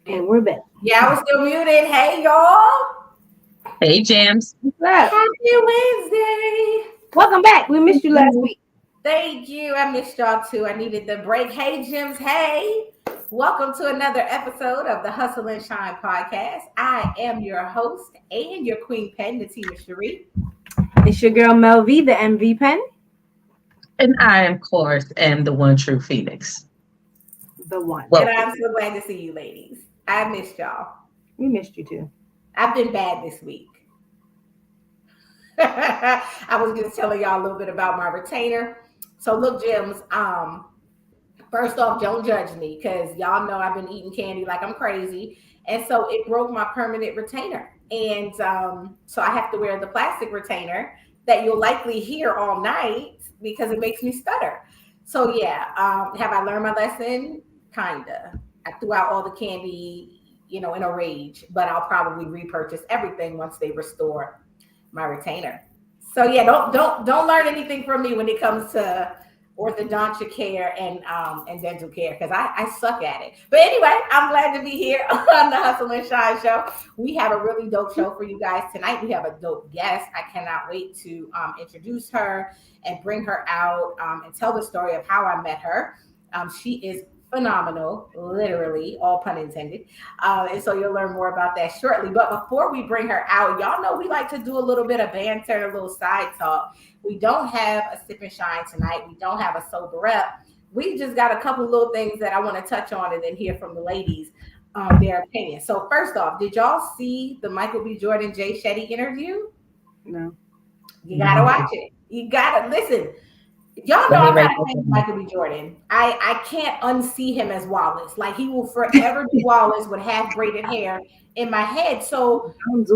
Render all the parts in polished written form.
And we're back. Yeah, I was still muted. Hey, y'all. Hey, Jams. What's up? Happy Wednesday. Welcome back. We missed you last week. Thank you. I missed y'all too. I needed the break. Hey, Jims. Hey. Welcome to another episode of the Hustle and Shine podcast. I am your host and your queen pen, Natima Sheree. It's your girl Mel V, the MV pen. And I, of course, am the one true Phoenix. The one. And Welcome. I'm so glad to see you, ladies. I missed y'all. We missed you too. I've been bad this week. I was just telling y'all a little bit about my retainer. So look, Jims, first off, don't judge me because y'all know I've been eating candy like I'm crazy. And so it broke my permanent retainer. And so I have to wear the plastic retainer that you'll likely hear all night because it makes me stutter. So yeah, have I learned my lesson? Kinda. I threw out all the candy, in a rage, but I'll probably repurchase everything once they restore my retainer. So yeah, don't learn anything from me when it comes to orthodontia care and dental care because I suck at it. But anyway, I'm glad to be here on the Hustle and Shine show. We have a really dope show for you guys tonight. We have a dope guest. I cannot wait to introduce her and bring her out and tell the story of how I met her. She is phenomenal, literally, all pun intended. And so you'll learn more about that shortly. But before we bring her out, y'all know we like to do a little bit of banter, a little side talk. We don't have a sip and shine tonight. We don't have a sober up. We just got a couple little things that I want to touch on and then hear from the ladies, their opinion. So first off, did y'all see the Michael B. Jordan Jay Shetty interview? No. You gotta watch it. You gotta listen. Y'all know I'm not a fan of Michael B. Jordan. I can't unsee him as Wallace. Like he will forever be Wallace with half braided hair in my head. So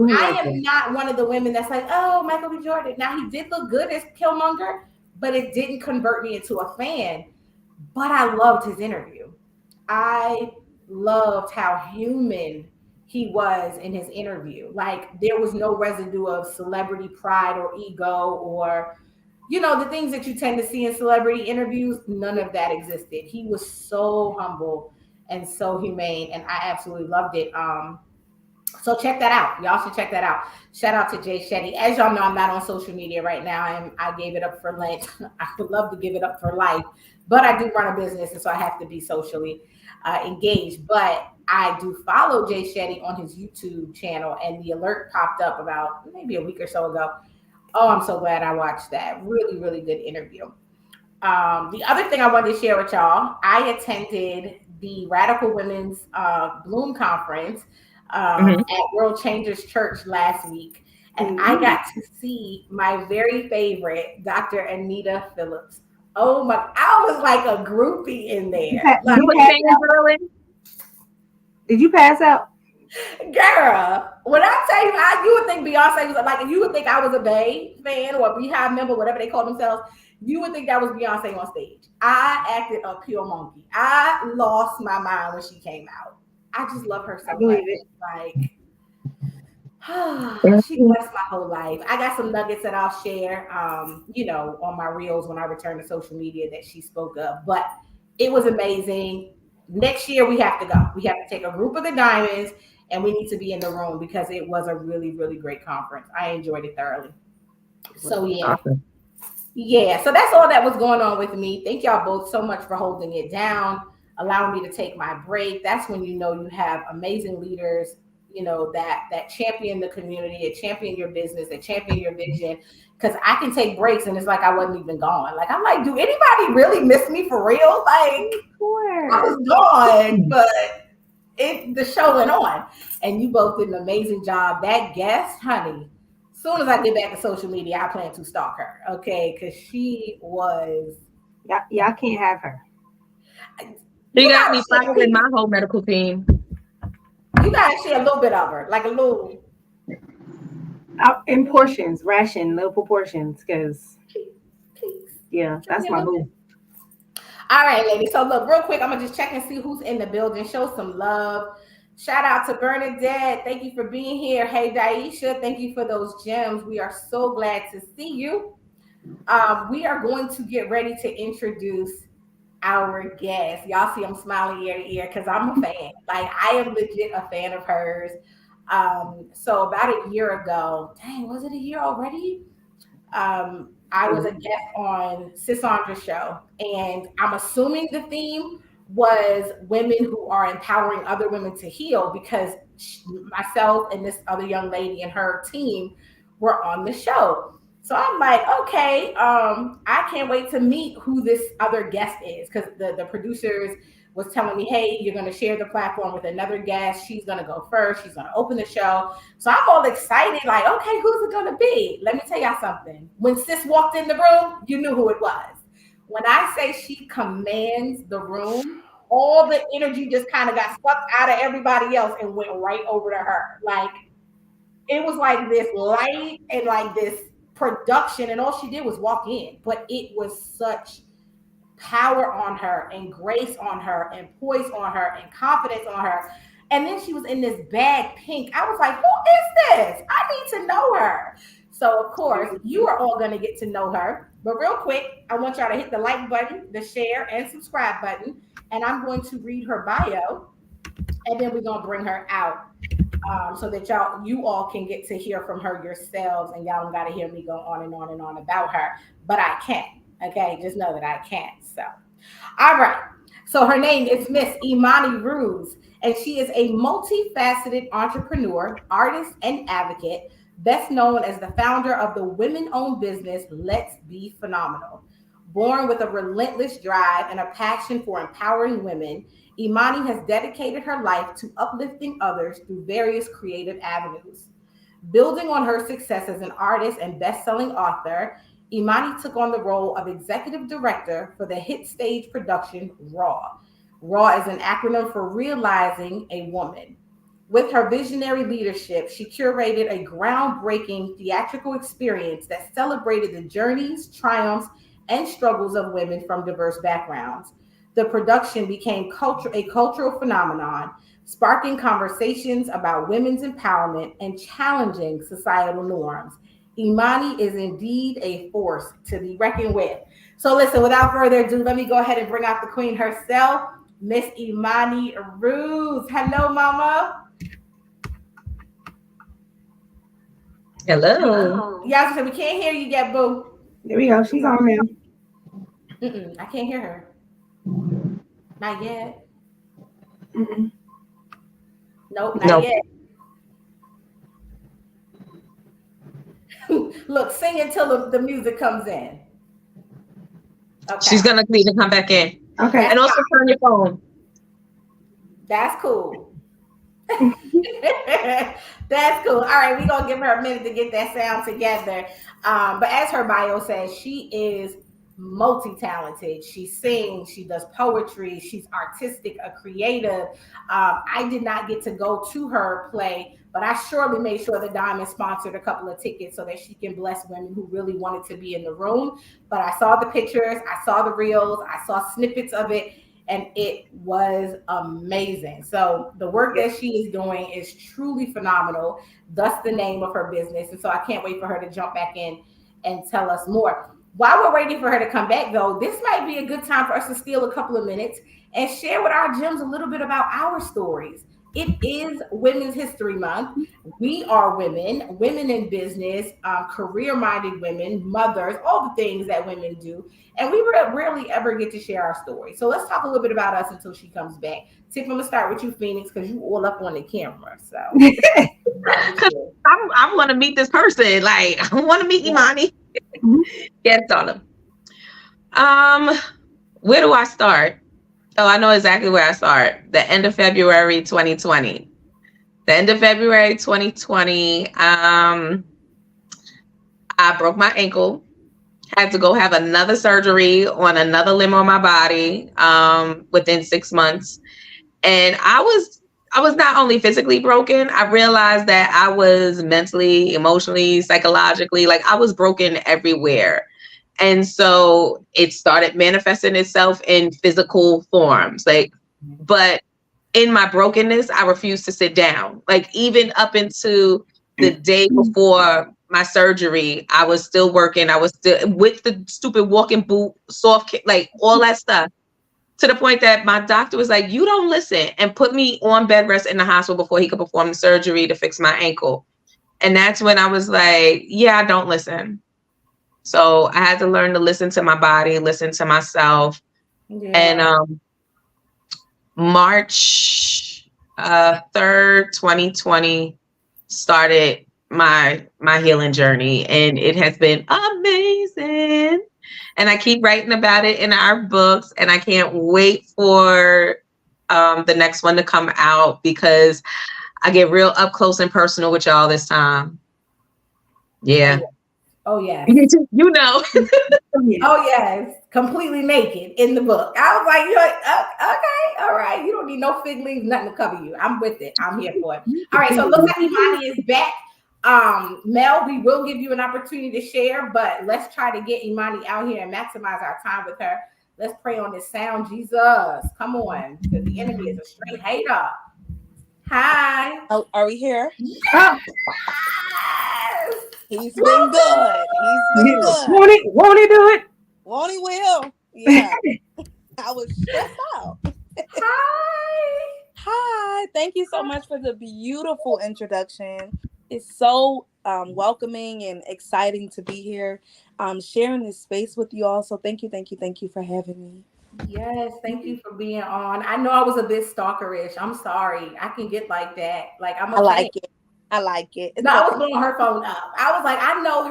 I am not one of the women that's like, oh, Michael B. Jordan. Now he did look good as Killmonger, but it didn't convert me into a fan. But I loved his interview. I loved how human he was in his interview. Like there was no residue of celebrity pride or ego or the things that you tend to see in celebrity interviews, none of that existed. He was so humble and so humane, and I absolutely loved it. So check that out. Y'all should check that out. Shout out to Jay Shetty. As y'all know, I'm not on social media right now. I gave it up for Lent. I would love to give it up for life, but I do run a business, and so I have to be socially engaged. But I do follow Jay Shetty on his YouTube channel, and the alert popped up about maybe a week or so ago. Oh, I'm so glad I watched that. Really, really good interview. The other thing I wanted to share with y'all, I attended the Radical Women's Bloom Conference at World Changers Church last week. And I got to see my very favorite, Dr. Anita Phillips. Oh my, I was like a groupie in there. Did you pass out? Girl, when I tell you, you would think Beyonce was like, you would think I was a Bae fan or a Beehive member, whatever they call themselves. You would think that was Beyonce on stage. I acted a pure monkey. I lost my mind when she came out. I just love her so much. Like, she blessed my whole life. I got some nuggets that I'll share, on my reels when I return to social media that she spoke of. But it was amazing. Next year we have to go. We have to take a group of the Diamonds. And we need to be in the room because it was a really, really great conference. I enjoyed it thoroughly. So yeah. Awesome. Yeah. So that's all that was going on with me. Thank y'all both so much for holding it down, allowing me to take my break. That's when you have amazing leaders, that champion the community, that champion your business, that champion your vision. Because I can take breaks and it's like I wasn't even gone. Like I'm like, do anybody really miss me for real? Like I was gone, but the show went on, and you both did an amazing job. That guest, honey, as soon as I get back to social media, I plan to stalk her, okay? Because she was... Y'all can't have her. You got me following my whole medical team. You got to share a little bit of her, like a little... in portions, little proportions, because... Yeah, that's my move. All right, ladies. So look, real quick, I'm gonna just check and see who's in the building. Show some love. Shout out to Bernadette. Thank you for being here. Hey, Daisha. Thank you for those gems. We are so glad to see you. We are going to get ready to introduce our guest. Y'all see I'm smiling ear to ear because I'm a fan. Like I am legit a fan of hers. So about a year ago, dang, was it a year already? I was a guest on Sissandra's show, and I'm assuming the theme was women who are empowering other women to heal because myself and this other young lady and her team were on the show. So I'm like, okay, I can't wait to meet who this other guest is because the producers was telling me, hey, you're going to share the platform with another guest. She's going to go first. She's going to open the show. So I'm all excited, like, okay, who's it going to be? Let me tell y'all something. When Sis walked in the room, you knew who it was. When I say she commands the room, all the energy just kind of got sucked out of everybody else and went right over to her. Like, it was like this light and like this production, and all she did was walk in. But it was such power on her and grace on her and poise on her and confidence on her. And then she was in this bag pink. I was like, who is this? I need to know her. So of course, you are all going to get to know her. But real quick, I want y'all to hit the like button, the share and subscribe button. And I'm going to read her bio. And then we're going to bring her out so that you all can get to hear from her yourselves. And y'all don't got to hear me go on and on and on about her. But I can. Okay, just know that I can't. So, all right. So her name is Miss Imani Ruz, and she is a multifaceted entrepreneur, artist, and advocate, best known as the founder of the women-owned business Let's Be Phenomenal. Born with a relentless drive and a passion for empowering women, Imani has dedicated her life to uplifting others through various creative avenues. Building on her success as an artist and best-selling author, Imani took on the role of executive director for the hit stage production Raw. Raw is an acronym for Realizing a Woman. With her visionary leadership, she curated a groundbreaking theatrical experience that celebrated the journeys, triumphs, and struggles of women from diverse backgrounds. The production became a cultural phenomenon, sparking conversations about women's empowerment and challenging societal norms. Imani is indeed a force to be reckoned with. So listen, without further ado, let me go ahead and bring out the queen herself, Miss Imani Ruz. Hello, mama. Hello. Yeah, so we can't hear you yet, boo. There we go. She's on now. I can't hear her. Not yet. Nope, not yet. Look, sing until the music comes in. Okay. She's gonna need to come back in. Okay. And also turn your phone. That's cool. That's cool. All right, we're gonna give her a minute to get that sound together. But as her bio says, she is multi-talented. She sings, she does poetry, she's artistic, a creative. I did not get to go to her play, but I surely made sure the Diamond sponsored a couple of tickets so that she can bless women who really wanted to be in the room. But I saw the pictures, I saw the reels, I saw snippets of it, and it was amazing. So the work that she is doing is truly phenomenal. Thus the name of her business. And so I can't wait for her to jump back in and tell us more. While we're waiting for her to come back, though, this might be a good time for us to steal a couple of minutes and share with our gems a little bit about our stories. It is Women's History Month. We are women, women in business, career-minded women, mothers, all the things that women do. And we rarely ever get to share our story. So let's talk a little bit about us until she comes back. Tiff, I'm going to start with you, Phoenix, because you all up on the camera. So I want to meet this person. Like, I want to meet Imani. Yes, on them. Where do I start? Oh, I know exactly where I start. The end of February 2020. The end of February 2020, I broke my ankle. Had to go have another surgery on another limb on my body within 6 months. And I was not only physically broken, I realized that I was mentally, emotionally, psychologically, like I was broken everywhere. And so it started manifesting itself in physical forms. Like, but in my brokenness, I refused to sit down. Like, even up into the day before my surgery, I was still working. I was still with the stupid walking boot, soft, like all that stuff. to the point that my doctor was like, you don't listen, and put me on bed rest in the hospital before he could perform the surgery to fix my ankle. And that's when I was like, yeah, I don't listen. So I had to learn to listen to my body, listen to myself. Yeah. And March 3rd, 2020 started my healing journey, and it has been amazing. And I keep writing about it in our books, and I can't wait for the next one to come out, because I get real up close and personal with y'all this time. Yeah. Oh yes. You know. Oh yes. Completely naked in the book. I was like, you're like, okay, all right. You don't need no fig leaves, nothing to cover you. I'm with it. I'm here for it. All right. So it looks like Imani is back. Mel, we will give you an opportunity to share, but let's try to get Imani out here and maximize our time with her. Let's pray on this sound, Jesus. Come on, because the enemy is a straight hater. Hi. Oh, are we here? Yes. He's been good. He's been good. Won't he do it? Won't he will? Yeah. I was stressed out. Hi. Hi. Thank you so much for the beautiful introduction. It's so welcoming and exciting to be here, sharing this space with you all. So thank you for having me. Yes, thank you for being on. I know I was a bit stalkerish. I'm sorry. I can get like that. Like I like it. I like it. No, I was blowing her phone up. I was like, I know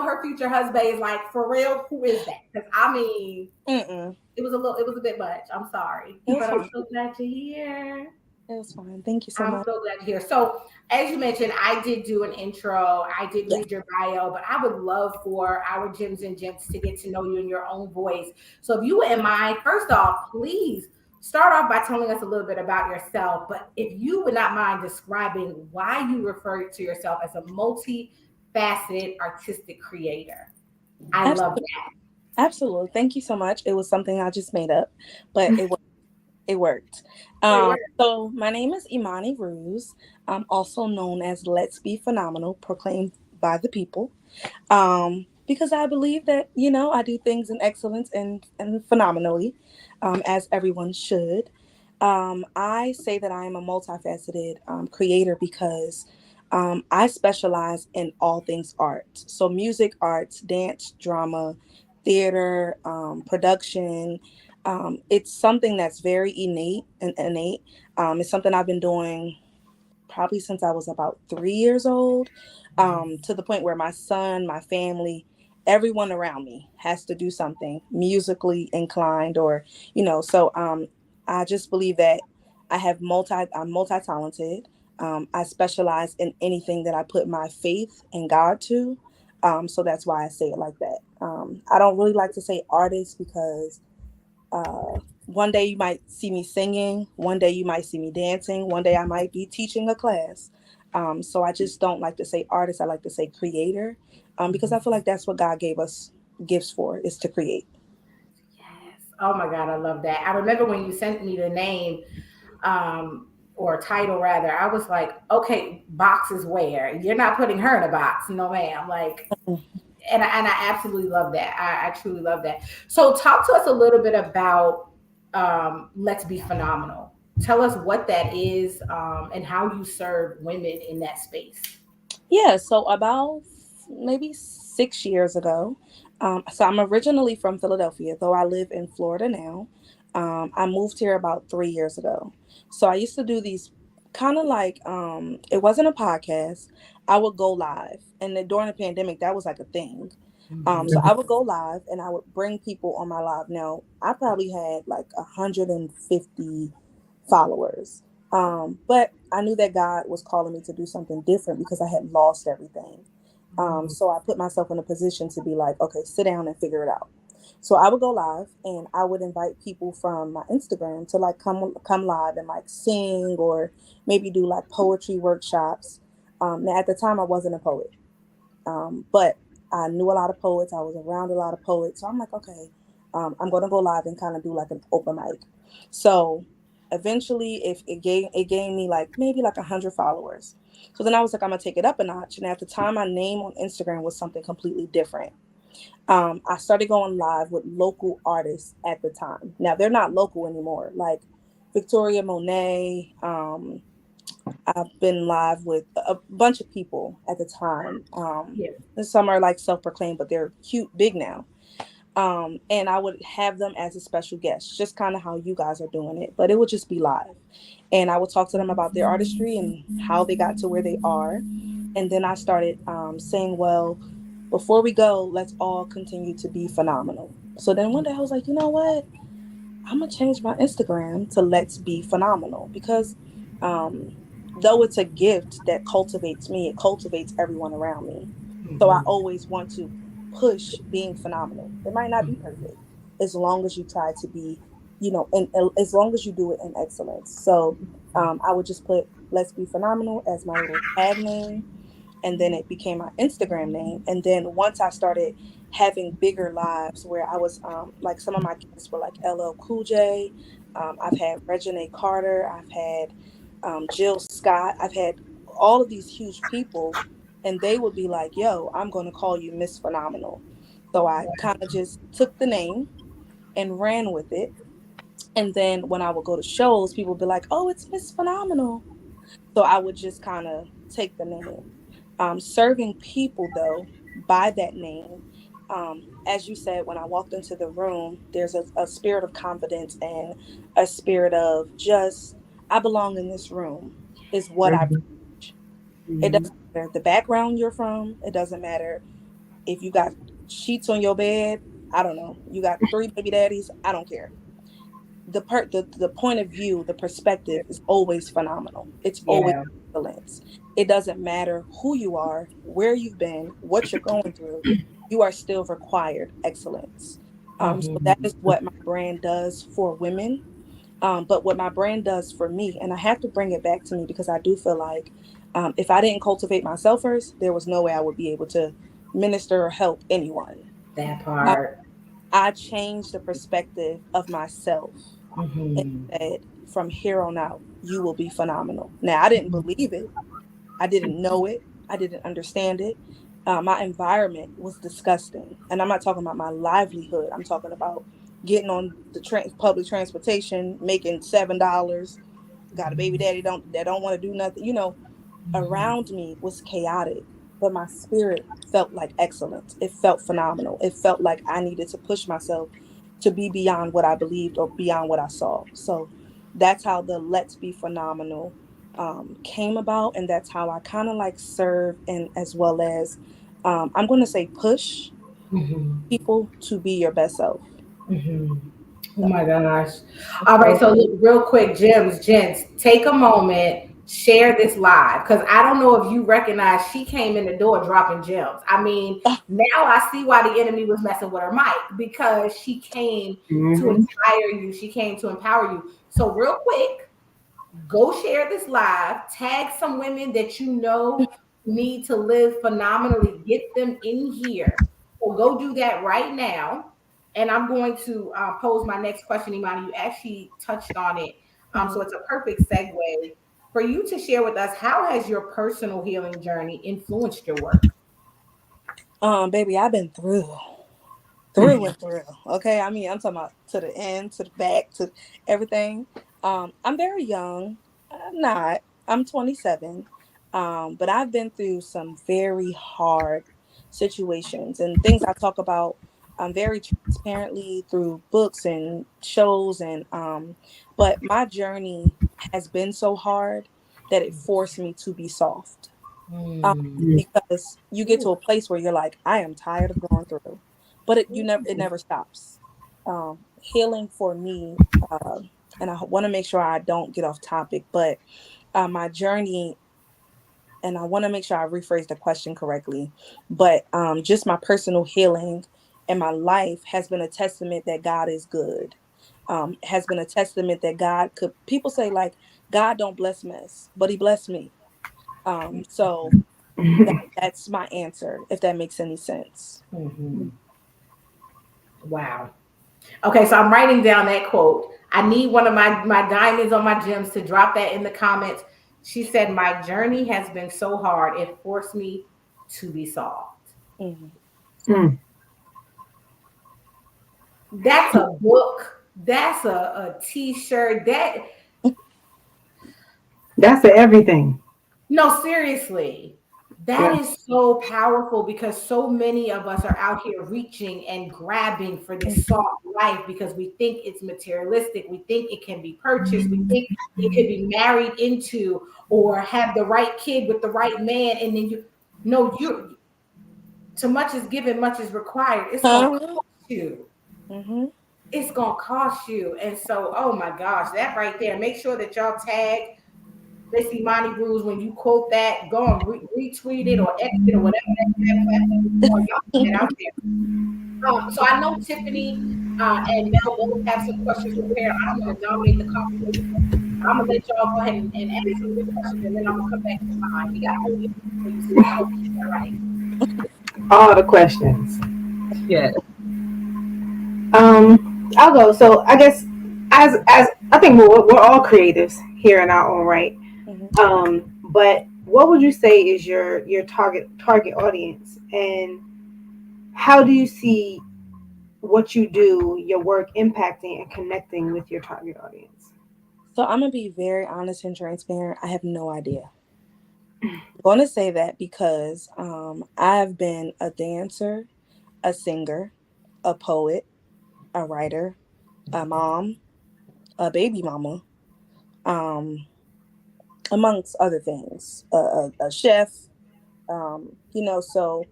her future husband is like, for real, who is that? Because I mean, it was a bit much. I'm sorry. But I'm so glad you're here. It was fine. Thank you so much. I'm so glad you're here. So, as you mentioned, I did do an intro. I did read your bio, but I would love for our gems and gents to get to know you in your own voice. So, if you wouldn't mind, first off, please start off by telling us a little bit about yourself. But if you would not mind describing why you refer to yourself as a multifaceted artistic creator. I love that. Absolutely. Thank you so much. It was something I just made up, but it worked. It worked. So my name is Imani Ruz. I'm also known as Let's Be Phenomenal, proclaimed by the people. Because I believe that, I do things in excellence and phenomenally, as everyone should. I say that I am a multifaceted creator because I specialize in all things art. So music, arts, dance, drama, theater, production. It's something that's very innate. It's something I've been doing probably since I was about 3 years old, to the point where my son, my family, everyone around me has to do something musically inclined, or, so I just believe that I'm multi-talented. I specialize in anything that I put my faith in God to. So that's why I say it like that. I don't really like to say artist because one day you might see me singing, one day you might see me dancing, one day I might be teaching a class. So I just don't like to say artist. I like to say creator, because I feel like that's what God gave us gifts for, is to create. Yes. Oh my God, I love that. I remember when you sent me the name, or title rather, I was like, okay, boxes where? You're not putting her in a box. No, ma'am. Like, and I absolutely love that. I truly love that. So talk to us a little bit about Let's Be Phenomenal. Tell us what that is, and how you serve women in that space. Yeah, so about maybe 6 years ago. So I'm originally from Philadelphia, though I live in Florida now. I moved here about 3 years ago. So I used to do these kind of like, it wasn't a podcast. I would go live. And then during the pandemic, that was like a thing. So I would go live and I would bring people on my live. Now, I probably had like 150 followers. But I knew that God was calling me to do something different because I had lost everything. So I put myself in a position to be like, okay, sit down and figure it out. So I would go live and I would invite people from my Instagram to like come live and like sing, or maybe do like poetry workshops. Now at the time I wasn't a poet, but I knew a lot of poets. I was around a lot of poets. So I'm like, okay, I'm going to go live and kind of do like an open mic. So eventually it gave me like maybe like 100 followers. So then I was like, I'm going to take it up a notch. And at the time, my name on Instagram was something completely different. I started going live with local artists at the time. Now they're not local anymore, like Victoria Monet. I've been live with a bunch of people at the time. Yeah. And some are like self-proclaimed, but they're cute, big now. And I would have them as a special guest, just kind of how you guys are doing it, but it would just be live. And I would talk to them about their artistry and how they got to where they are. And then I started saying, well, before we go, let's all continue to be phenomenal. So then one day I was like, you know what? I'm gonna change my Instagram to Let's Be Phenomenal because um, though it's a gift that cultivates me, it cultivates everyone around me. So I always want to push being phenomenal. It might not be perfect, as long as you try to be, and as long as you do it in excellence. So I would just put Let's Be Phenomenal as my little tag name, and then it became my Instagram name. And then once I started having bigger lives where I was like some of my guests were like LL Cool J, I've had Regina Carter, I've had Jill Scott, I've had all of these huge people, and they would be like, yo, I'm going to call you Miss Phenomenal. So I kind of just took the name and ran with it. And then when I would go to shows, people would be like, oh, it's Miss Phenomenal. So I would just kind of take the name. Serving people, though, by that name, as you said, when I walked into the room, there's a spirit of confidence and a spirit of just, I belong in this room, is what I preach. It doesn't matter the background you're from. It doesn't matter if you got sheets on your bed. I don't know. You got 3 baby daddies. I don't care. The point of view, the perspective is always phenomenal. It's always Yeah. excellence. It doesn't matter who you are, where you've been, what you're going through. You are still required excellence. So that is what my brand does for women. But what my brand does for me, and I have to bring it back to me because I do feel like if I didn't cultivate myself first, there was no way I would be able to minister or help anyone. That Um, part. I changed the perspective of myself and Mm-hmm. said, from here on out, you will be phenomenal. Now, I didn't believe it. I didn't know it. I didn't understand it. My environment was disgusting. And I'm not talking about my livelihood. I'm talking about getting on the public transportation, making $7, got a baby daddy that don't want to do nothing. Around me was chaotic, but my spirit felt like excellence. It felt phenomenal. It felt like I needed to push myself to be beyond what I believed or beyond what I saw. So that's how the Let's Be Phenomenal came about. And that's how I kind of like serve and as well as I'm going to say push Mm-hmm. people to be your best self. Mm-hmm. Oh So, my gosh. All right. So look, real quick, gems, gents, take a moment, share this live. Because I don't know if you recognize she came in the door dropping gems. I mean, now I see why the enemy was messing with her mic because she came to inspire you. She came to empower you. So real quick, go share this live, tag some women that you know need to live phenomenally, get them in here. So go do that right now. And I'm going to pose my next question, Imani. You actually touched on it. So it's a perfect segue for you to share with us how has your personal healing journey influenced your work? baby, I've been through and through. Okay, I mean, I'm talking about to the end, to the back, to everything. I'm very young. I'm not. I'm 27. But I've been through some very hard situations and things I talk about very transparently through books and shows but my journey has been so hard that it forced me to be soft. Mm. Because you get to a place where you're like, I am tired of going through, but it never stops. Healing for me, and I want to make sure I don't get off topic, but my journey, and I want to make sure I rephrase the question correctly, but just my personal healing and my life has been a testament that God is good. Has been a testament that God could. People say like God don't bless mess, but He blessed me. So that's my answer, if that makes any sense. Mhm. Wow. Okay, so I'm writing down that quote. I need one of my diamonds on my gems to drop that in the comments. She said, "My journey has been so hard; it forced me to be soft." Mhm. That's a book. That's a t-shirt. That's for everything. No, seriously. That Yeah. is so powerful because so many of us are out here reaching and grabbing for this soft life because we think it's materialistic. We think it can be purchased. We think it could be married into or have the right kid with the right man. And then no, you too much is given, much is required. It's gonna cost you. Mm-hmm. It's gonna cost you. And so, oh my gosh, that right there. Make sure that y'all tag Miss Imani Ruz when you quote that. Go and retweet it or X it or whatever that platform is called. Y'all put it out there. So I know Tiffany and Mel both have some questions prepared. I don't want to dominate the conversation. I'm gonna let y'all go ahead and ask some of your questions, and then I'm gonna come back to mine. We got whole interview for you, sis. I hope you get that right. All the questions. Yeah. I'll go. So I guess as I think we're all creatives here in our own right. But what would you say is your target audience, and how do you see what you do, your work impacting and connecting with your target audience? So I'm gonna be very honest and transparent. I have no idea. I'm gonna say that because I've been a dancer, a singer, a poet, a writer, a mom, a baby mama, um, amongst other things, a chef. So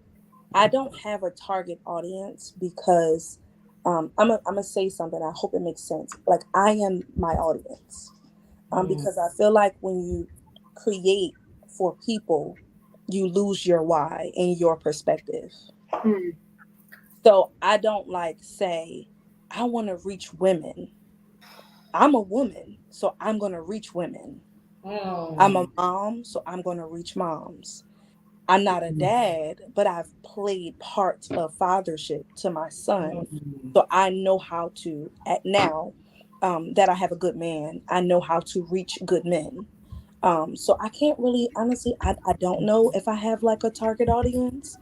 I don't have a target audience because I'm gonna say something. I hope it makes sense. Like I am my audience, because I feel like when you create for people, you lose your why and your perspective. Mm. So I don't like say I want to reach women. I'm a woman, so I'm gonna reach women. I'm a Mm. mom, so I'm gonna reach moms. I'm not a dad, but I've played parts of fathership to my son. Mm. So I know how to, at now that I have a good man, I know how to reach good men. So I can't really, honestly, I don't know if I have like a target audience.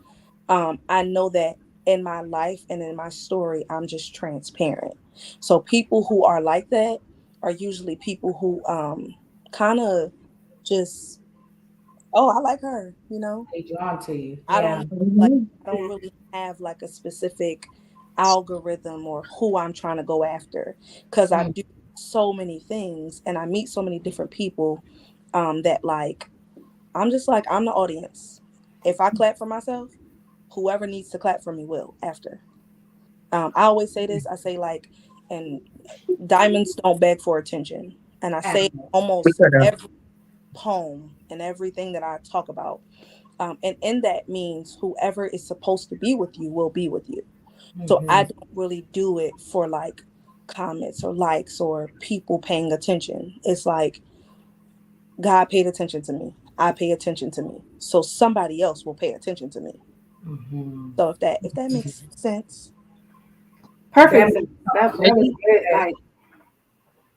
I know that in my life and in my story, I'm just transparent. So people who are like that are usually people who kind of just, oh, I like her, They drawn to you. I Yeah. don't like Mhm. I don't really have like a specific algorithm or who I'm trying to go after because I Mm. do so many things and I meet so many different people that like I'm just like I'm the audience. If I clap for myself, whoever needs to clap for me will after. I always say this. I say like, and diamonds don't beg for attention, and I say We almost could have. every poem and everything that I talk about. And in that means whoever is supposed to be with you will be with you. So I Mhm. don't really do it for like comments or likes or people paying attention. It's like God paid attention to me. I pay attention to me. So somebody else will pay attention to me. Mhm. So if that makes sense. That Perfect. makes That was complete good. sense. Like,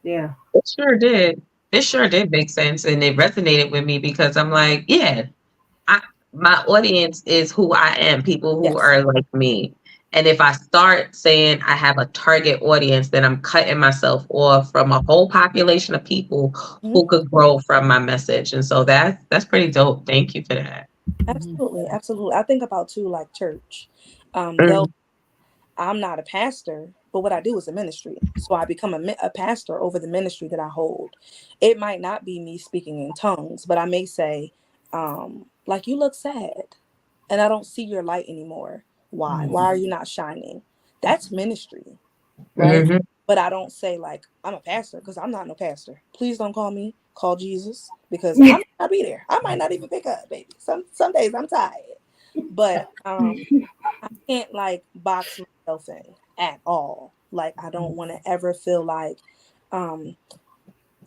yeah. It sure did. It sure did make sense, and it resonated with me because I'm like, yeah, I my audience is who I am, people who Yes. are like me. And if I start saying I have a target audience, then I'm cutting myself off from a whole population of people Mhm. who could grow from my message. And so that's pretty dope. Thank you for that. Mhm. Absolutely. Absolutely. I think about too like church. Though Mm, I'm not a pastor, but what I do is a ministry. So I become a pastor over the ministry that I hold. It might not be me speaking in tongues, but I may say, like, you look sad and I don't see your light anymore. Why? Why are you not shining? That's ministry, right? mhm. But I don't say, like, I'm a pastor because I'm not no pastor. Please don't call me. Call Jesus because I might not be there. I might not even pick up, baby. Some days I'm tired. But I can't like box myself in at all. Like I don't want to ever feel like um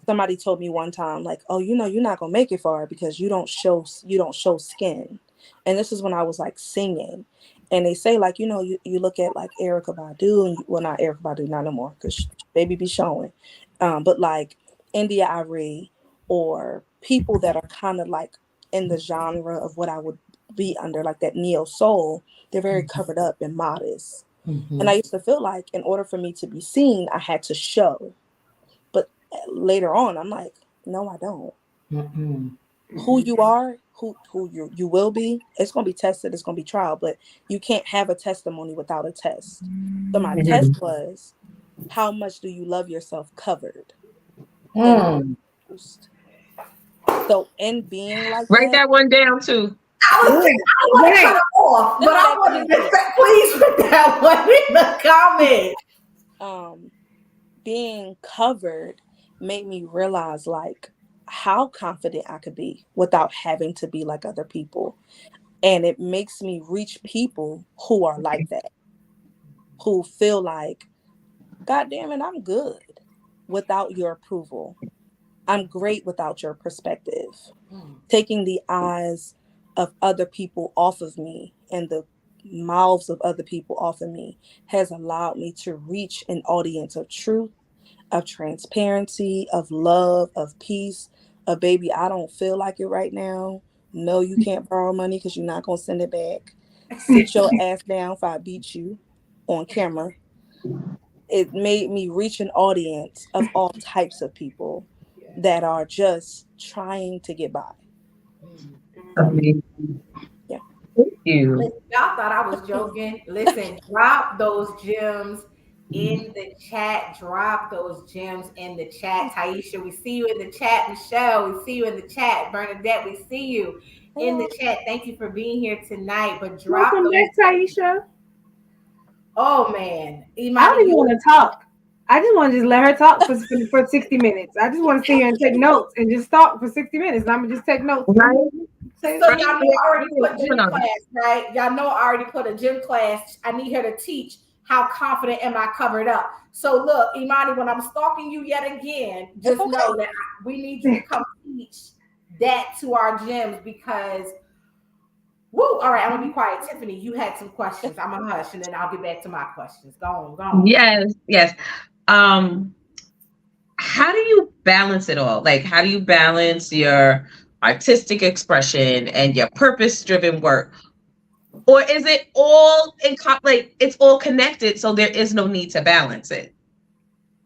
somebody told me one time like, "Oh, you're not going to make it far because you don't show skin." And this is when I was like singing. And they say like, you look at like Erica Badu and well not Erica Badu not no more cuz baby be showing. But like India Arie or people that are kind of like in the genre of what I would be under like that neo soul, they're very covered up and modest. And I used to feel like in order for me to be seen, I had to show. But later on, I'm like, no, I don't. Who you are, who you will be, it's going to be tested, it's going to be trial, but you can't have a testimony without a test. So my test was, how much do you love yourself covered and exposed? So in being like Write that, that one down too. I want to cut it off, but I want to please put that one in the comment. Being covered made me realize like how confident I could be without having to be like other people. And it makes me reach people who are like that, who feel like, God damn it, I'm good without your approval. I'm great without your perspective. Taking the eyes of other people off of me and the mouths of other people off of me has allowed me to reach an audience of truth, of transparency, of love, of peace, of baby, I don't feel like it right now. No, you can't borrow money because you're not going to send it back. Sit your ass down if I beat you on camera. It made me reach an audience of all types of people that are just trying to get by. Amazing. Yeah. Thank you. Listen, y'all thought I was joking. Listen, drop those gems in the chat. Drop those gems in the chat. Taisha, we see you in the chat. Michelle, we see you in the chat. Bernadette, we see you in the chat. Thank you for being here tonight. But drop Welcome those. back, Taisha. Oh man, I don't even want to talk. I just want to just let her talk for 60 minutes. I just want to sit here and take notes and just talk for 60 minutes. And I'm gonna just take notes. Right. So y'all know I already put gym class, right? Y'all know I already put a gym class. I need her to teach how confident am I covered up. So look, Imani, when I'm stalking you yet again, just know that we need you to come teach that to our gyms because woo, all right, I'm gonna be quiet. Tiffany, you had some questions. I'm gonna hush and then I'll get back to my questions. Go on. Yes. How do you balance it all? Like, how do you balance your artistic expression and your purpose-driven work? Or is it all like it's all connected, so there is no need to balance it?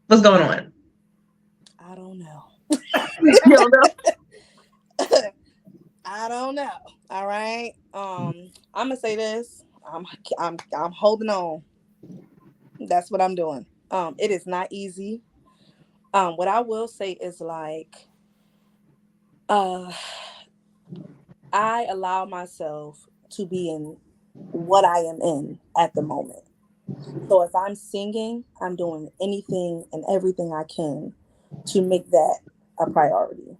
What's going on? I don't know. You don't know? I don't know. All right. I'm gonna say this. I'm holding on. That's what I'm doing. It is not easy. What I will say is like, I allow myself to be in what I am in at the moment. So if I'm singing, I'm doing anything and everything I can to make that a priority.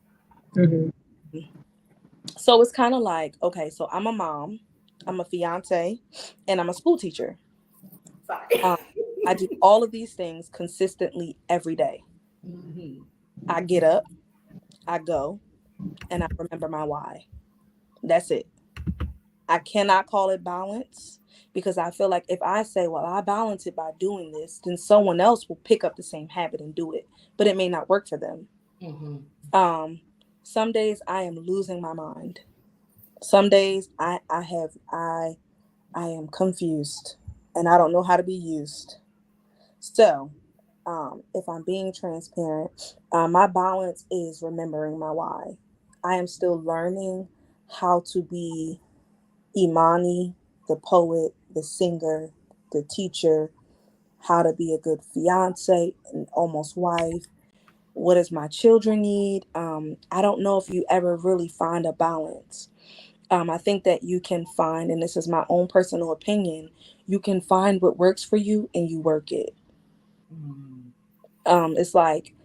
So it's kind of like, okay, so I'm a mom, I'm a fiance, and I'm a school teacher. I do all of these things consistently every day. I get up, I go, and I remember my why. That's it. I cannot call it balance because I feel like if I say, well, I balance it by doing this, then someone else will pick up the same habit and do it, but it may not work for them. Some days I am losing my mind. Some days I am confused and I don't know how to be used. So, if I'm being transparent, my balance is remembering my why. I am still learning how to be Imani, the poet, the singer, the teacher, how to be a good fiance and almost wife. What does my children need? I don't know if you ever really find a balance. I think that you can find, and this is my own personal opinion, you can find what works for you and you work it. It's like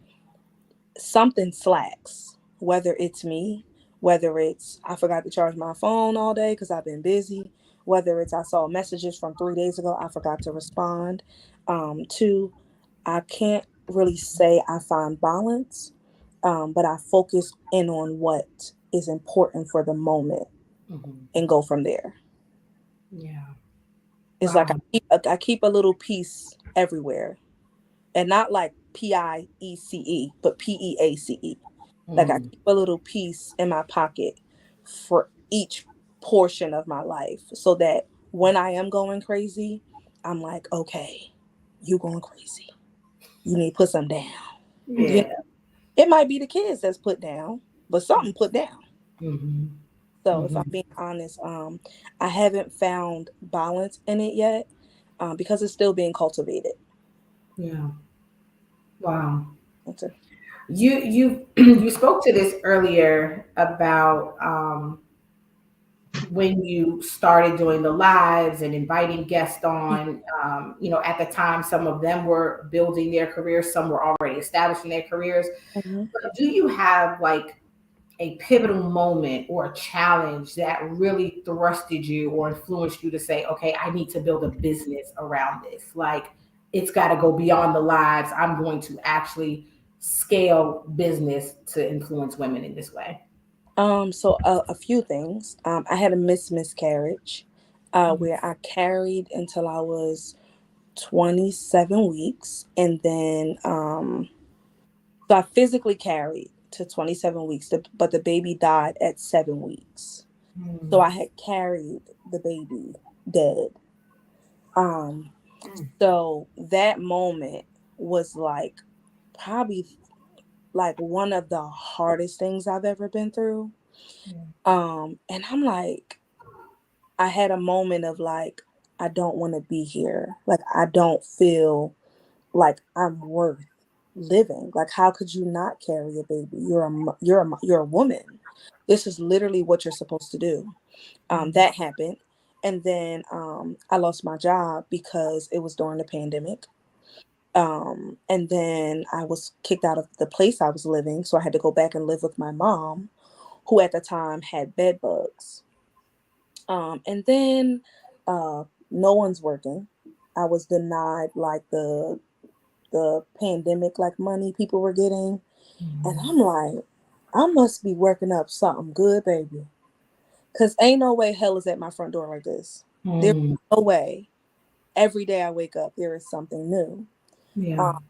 something slacks, whether it's me, whether it's I forgot to charge my phone all day because I've been busy, whether it's I saw messages from 3 days ago, I forgot to respond. Two, I can't really say I find balance, but I focus in on what is important for the moment and go from there. Yeah. It's like I keep a little piece everywhere, and not like PIECE, but PEACE. Like I keep a little piece in my pocket for each portion of my life so that when I am going crazy, I'm like, okay, you going crazy. You need to put some down. Yeah. Yeah. It might be the kids that's put down, but something put down. Mm-hmm. So if I'm Mm-hmm. being honest, I haven't found balance in it yet, because it's still being cultivated. Yeah. Wow. That's it. You you spoke to this earlier about when you started doing the lives and inviting guests on. At the time, some of them were building their careers, some were already establishing their careers. Mm-hmm. But do you have like a pivotal moment or a challenge that really thrusted you or influenced you to say, okay, I need to build a business around this? Like, it's got to go beyond the lives. I'm going to actually scale business to influence women in this way. So a few things. I had a miscarriage, where I carried until I was 27 weeks, and then so I physically carried to 27 weeks, but the baby died at 7 weeks. So Mm, I had carried the baby dead. Um, Mm. so that moment was like probably like one of the hardest things I've ever been through. yeah. And I'm like, I had a moment of like, I don't want to be here. Like, I don't feel like I'm worth living. Like, how could you not carry a baby? You're a woman. This is literally what you're supposed to do. Mm, That happened, and then I lost my job because it was during the pandemic. And then I was kicked out of the place I was living, so I had to go back and live with my mom, who at the time had bed bugs. And then no one's working. I was denied like the pandemic like money people were getting. And mm, I'm like, I must be working up something good, baby. Cause ain't no way hell is at my front door like this. There's mm, no way. Every day I wake up, there is something new. yeah. Um,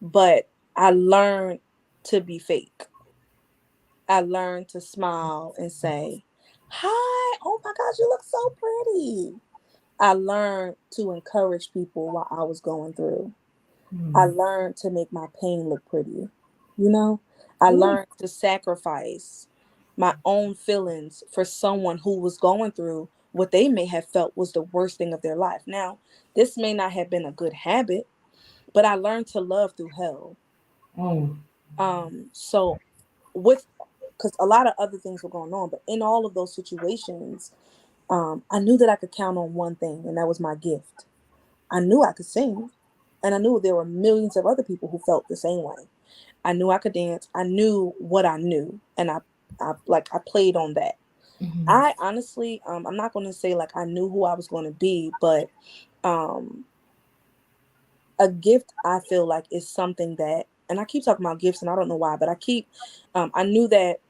but I learned to be fake. I learned to smile and say, "Hi, oh my gosh, you look so pretty." I learned to encourage people while I was going through. I Mm. learned to make my pain look pretty. You know, I Ooh. learned to sacrifice my own feelings for someone who was going through what they may have felt was the worst thing of their life. Now, this may not have been a good habit, but I learned to love through hell. Mm. So with because a lot of other things were going on, but in all of those situations, I knew that I could count on one thing, and that was my gift. I knew I could sing, and I knew there were millions of other people who felt the same way. I knew I could dance. I knew what I knew, and I played on that. Mhm. I honestly, I'm not going to say like I knew who I was going to be, but um, a gift I feel like is something that, and I keep talking about gifts, and I don't know why, but I knew that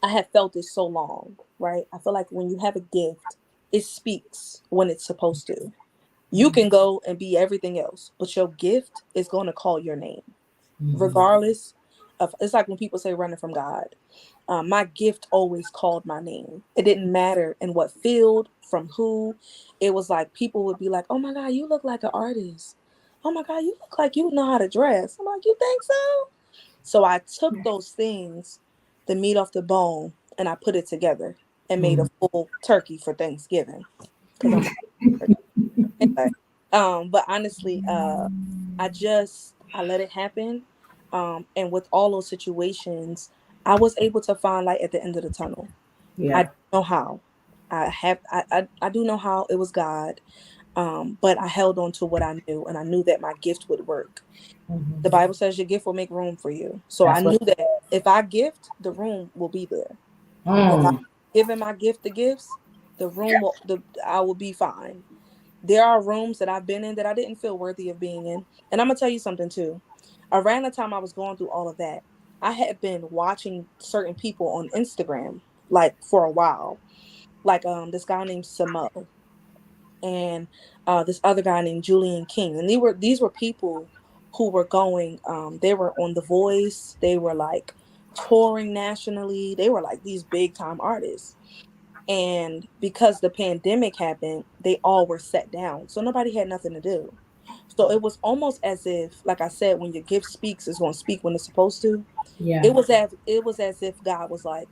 I had felt it so long, right? I feel like when you have a gift, it speaks when it's supposed to. You Mm. can go and be everything else, but your gift is going to call your name, Mhm. regardless of. It's like when people say running from God. My gift always called my name. It didn't matter in what field, from who. It was like people would be like, "Oh my God, you look like an artist. Oh my God, you look like you know how to dress." I'm like, "You think so?" So I took those things, the meat off the bone, and I put it together and made a Mm. full turkey for Thanksgiving because I'm anyway. But honestly, I let it happen. And with all those situations, I was able to find light at the end of the tunnel. I Yeah. don't know how. I do know how it was God. But I held on to what I knew, and I knew that my gift would work. The Mhm. Bible says your gift will make room for you. So I That's what. knew that if I gift, the room will be there. If I Mm. giving my gift the gifts, I will be fine. There are rooms that I've been in that I didn't feel worthy of being in. And I'm gonna tell you something too. Around the time I was going through all of that, I had been watching certain people on Instagram like for a while. Like this guy named Samo and this other guy named Julian King. And these were people who were going, they were on The Voice, they were like touring nationally, they were like these big time artists. And because the pandemic happened, they all were set down. So nobody had nothing to do. So it was almost as if, like I said, when your gift speaks, it's going to speak when it's supposed to. Yeah. It was as if God was like,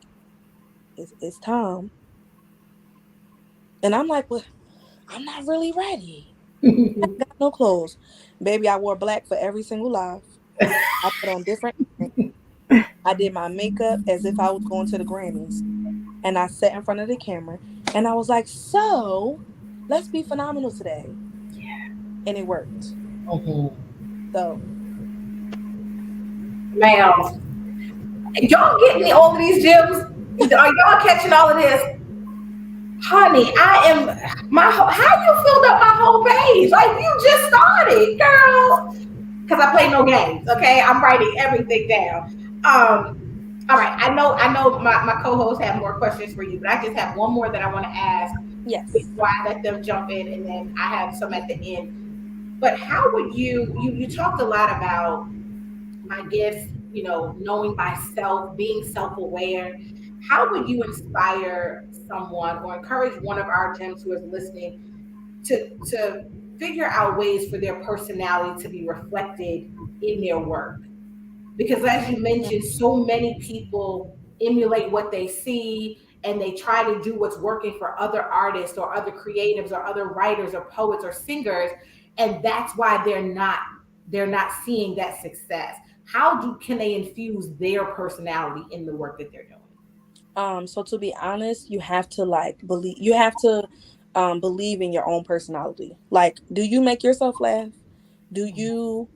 it's time. And I'm like, well, I'm not really ready. I got no clothes. Baby, I wore black for every single live. I put on different earrings. I did my makeup as if I was going to the Grammys. And I sat in front of the camera and I was like, so let's be phenomenal today. And it worked. So Ma'am, y'all get me all of these gems? Are y'all catching all of this? Honey, I am how you filled up my whole page? Like you just started, girl. Because I play no games. Okay, I'm writing everything down. All right, I know my co-hosts have more questions for you, but I just have one more that I want to ask yes. before I let them jump in, and then I have some at the end. But how would you talked a lot about my gifts, knowing myself, being self-aware. How would you inspire someone or encourage one of our gems who is listening to figure out ways for their personality to be reflected in their work? Because as you mentioned, so many people emulate what they see and they try to do what's working for other artists or other creatives or other writers or poets or singers, and that's why they're not seeing that success. How can they infuse their personality in the work that they're doing? So to be honest, you have to believe in your own personality. Like, do you make yourself laugh? Do you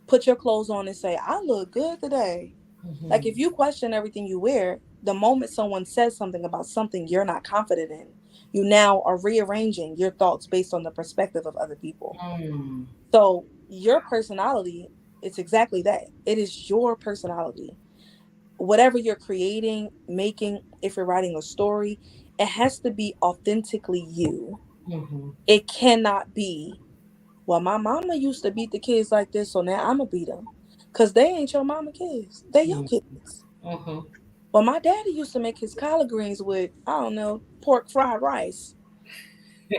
put your clothes on and say, I look good today? Like, if you question everything you wear, the moment someone says something about something you're not confident in, you now are rearranging your thoughts based on the perspective of other people. Mm. So your personality, it's exactly that. It is your personality. Whatever you're creating, making, if you're writing a story, it has to be authentically you. Mm-hmm. It cannot be, well, my mama used to beat the kids like this, so now I'm going to beat them. Because they ain't your mama kids. They your kids. Mm-hmm. Well, my daddy used to make his collard greens with, I don't know, pork fried rice.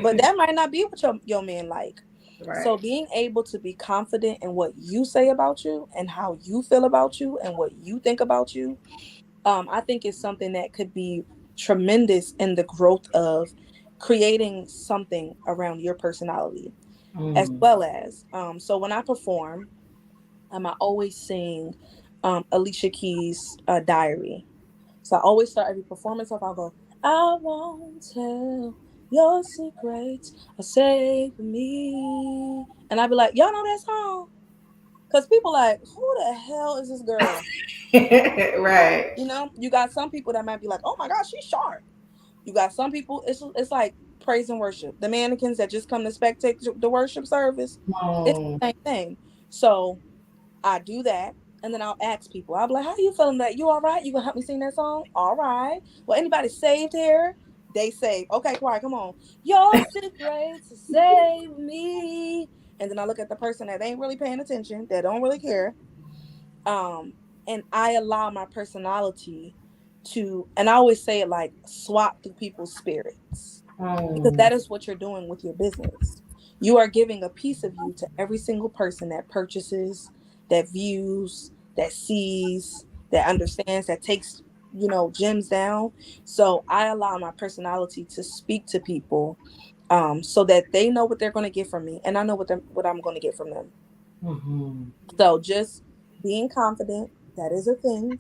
But that might not be what your man like. Right. So being able to be confident in what you say about you and how you feel about you and what you think about you, I think is something that could be tremendous in the growth of creating something around your personality, as Mm. well as so when I perform, I always sing Alicia Keys' Diary. So I always start every performance off. I'll go, I won't tell your secrets or save me. And I'll be like, y'all know that song? Because people like, who the hell is this girl? Right. You know, you got some people that might be like, oh my gosh, she's sharp. You got some people, it's like praise and worship. The mannequins that just come to spectate the worship service, it's Oh. the same thing. So I do that. And then I'll ask people, I'll be like, how you feeling that? You all right? You gonna help me sing that song? All right. Well, anybody saved here? They saved. Okay, quiet, come on. Your secrets to save me. And then I look at the person that ain't really paying attention, that don't really care. Um, and I allow my personality to, and I always say it like swap through people's spirits, because Oh. that is what you're doing with your business. You are giving a piece of you to every single person that purchases, that views, that sees, that understands, that takes, gems down. So I allow my personality to speak to people, so that they know what they're going to get from me, and I know what I'm going to get from them. Mm-hmm. So just being confident, that is a thing.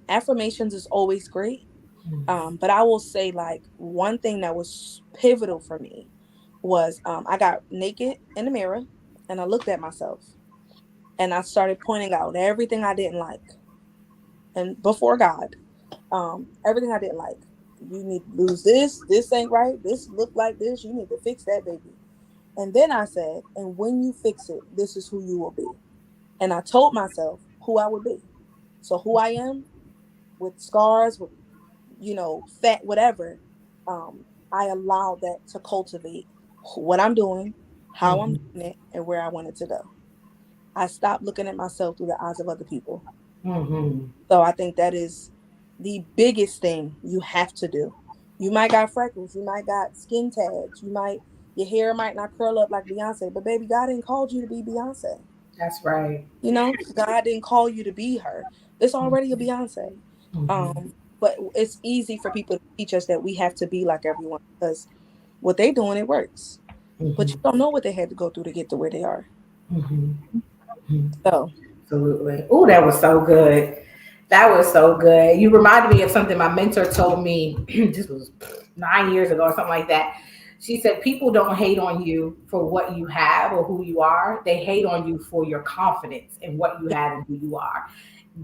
Affirmations is always great. But I will say, like, one thing that was pivotal for me was I got naked in the mirror and I looked at myself and I started pointing out everything I didn't like. And before God, everything I didn't like. You need to lose this. This ain't right. This look like this. You need to fix that, baby. And then I said, and when you fix it, this is who you will be. And I told myself who I would be. So who I am, with scars, with fat, whatever, I allow that to cultivate what I'm doing, how I'm Mm-hmm. doing it, and where I want it to go. I stopped looking at myself through the eyes of other people. Mm-hmm. So I think that is the biggest thing you have to do. You might got freckles, you might got skin tags, your hair might not curl up like Beyonce, but baby, God didn't call you to be Beyonce. That's right. You know, God didn't call you to be her. It's already a Beyonce. But it's easy for people to teach us that we have to be like everyone because what they doing, it works. But you don't know what they had to go through to get to where they are. So Absolutely. Oh, that was so good. That was so good. You reminded me of something my mentor told me. This was 9 years ago or something like that. She said, people don't hate on you for what you have or who you are. They hate on you for your confidence in what you have and who you are.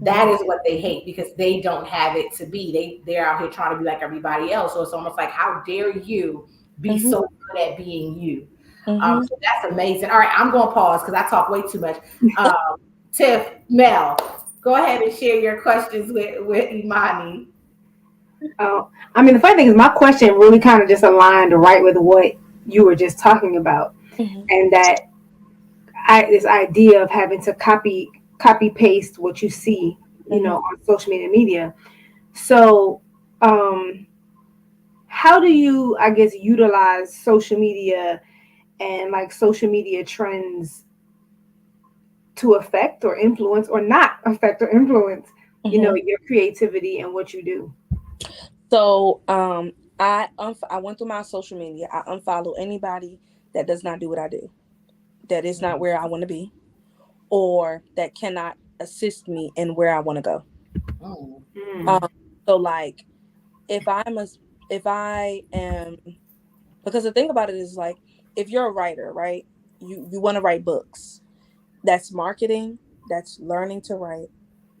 That is what they hate because they don't have it to be. They're out here trying to be like everybody else. So it's almost like, how dare you be so good at being you? So that's amazing. All right, I'm going to pause because I talk way too much. Tiff, Mel, go ahead and share your questions with Imani. I mean, the funny thing is, my question really kind of just aligned right with what you were just talking about, and that this idea of having to copy paste what you see, you know, on social media. So, how do you, I guess, utilize social media and like social media trends to affect or influence or not affect or influence, you know, your creativity and what you do? So I went through my social media. I unfollow anybody that does not do what I do, that is not where I want to be, or that cannot assist me in where I want to go. So like if I am, because the thing about it is like, if you're a writer, right, you want to write books. That's marketing, that's learning to write.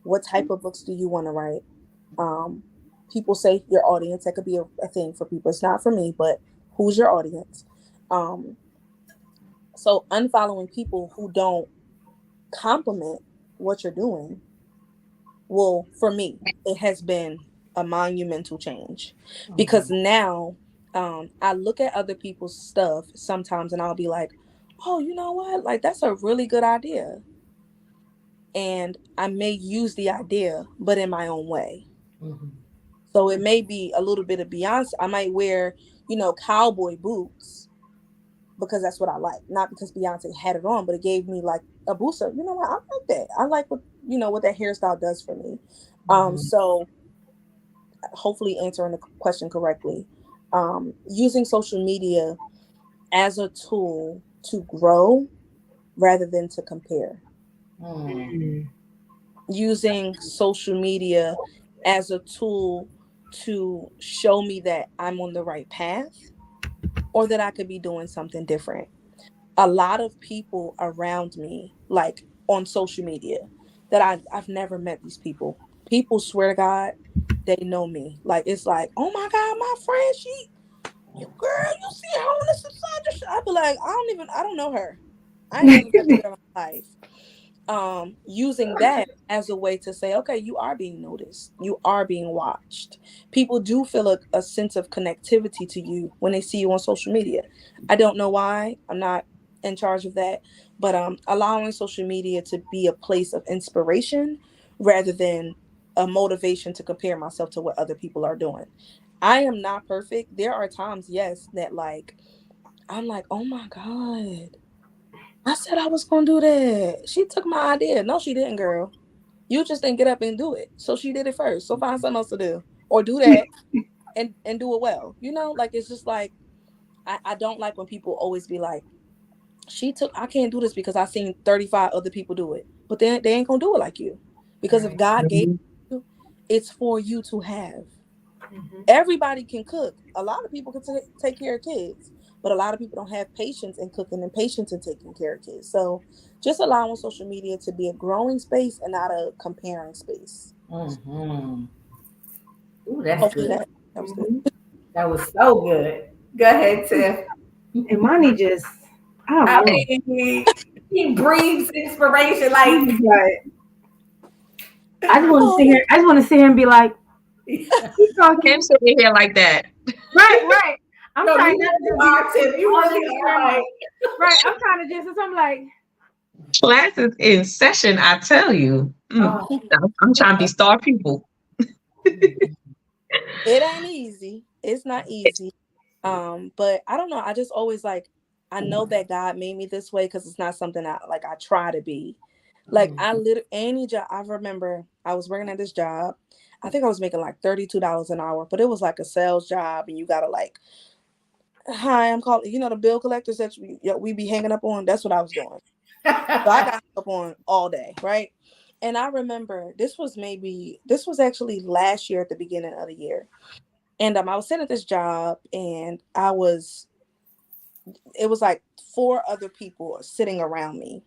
What type of books do you want to write? People say your audience, that could be a thing for people. It's not for me, but who's your audience? So unfollowing people who don't compliment what you're doing, well, for me, it has been a monumental change because now I look at other people's stuff sometimes and I'll be like, oh, you know what? Like, that's a really good idea. And I may use the idea, but in my own way. So it may be a little bit of Beyonce. I might wear, cowboy boots because that's what I like. Not because Beyonce had it on, but it gave me like a boost up. You know what? I like that. I like what that hairstyle does for me. So hopefully answering the question correctly. Using social media as a tool to grow rather than to compare. Using social media as a tool to show me that I'm on the right path or that I could be doing something different. A lot of people around me, like on social media, that I've never met these people. People swear to God, they know me. Like, it's like, oh my God, my friend, girl, you see her on the side. I'd be like, I don't know her. I ain't never met her in my life. Using that as a way to say, okay, you are being noticed, you are being watched. People do feel a sense of connectivity to you when they see you on social media. I don't know why. I'm not in charge of that, but allowing social media to be a place of inspiration rather than a motivation to compare myself to what other people are doing. I am not perfect. There are times, yes, that like I'm like, oh my God, I said I was gonna do that. She took my idea. No, she didn't, girl. You just didn't get up and do it. So she did it first. So find something else to do. Or do that and do it well. Like it's just like I don't like when people always be like, I can't do this because I seen 35 other people do it. But they ain't gonna do it like you. Because if God gave you, it's for you to have. Everybody can cook. A lot of people can take care of kids. But a lot of people don't have patience in cooking and patience in taking care of kids. So just allowing social media to be a growing space and not a comparing space. Ooh, that's good. That was good. That was so good. Go ahead, Tiff. Imani just, I don't know. He breathes inspiration. Like, I just want to sit here. I just want to sit here and be like, keep talking. Him sitting here like that. Right. I'm trying not to are, Tiff. You really are. Like, right. I'm trying to just. I'm like, class is in session. I tell you. I'm trying to be star people. It ain't easy. It's not easy. But I don't know. I just always like, I know that God made me this way because it's not something I try to be. Like I literally any job. I remember I was working at this job. I think I was making like $32 an hour, but it was like a sales job, and you gotta like, hi, I'm calling. You know the bill collectors that we be hanging up on. That's what I was doing. So I got hung up on all day, right? And I remember this was actually last year at the beginning of the year. And I was sitting at this job, and it was like four other people sitting around me.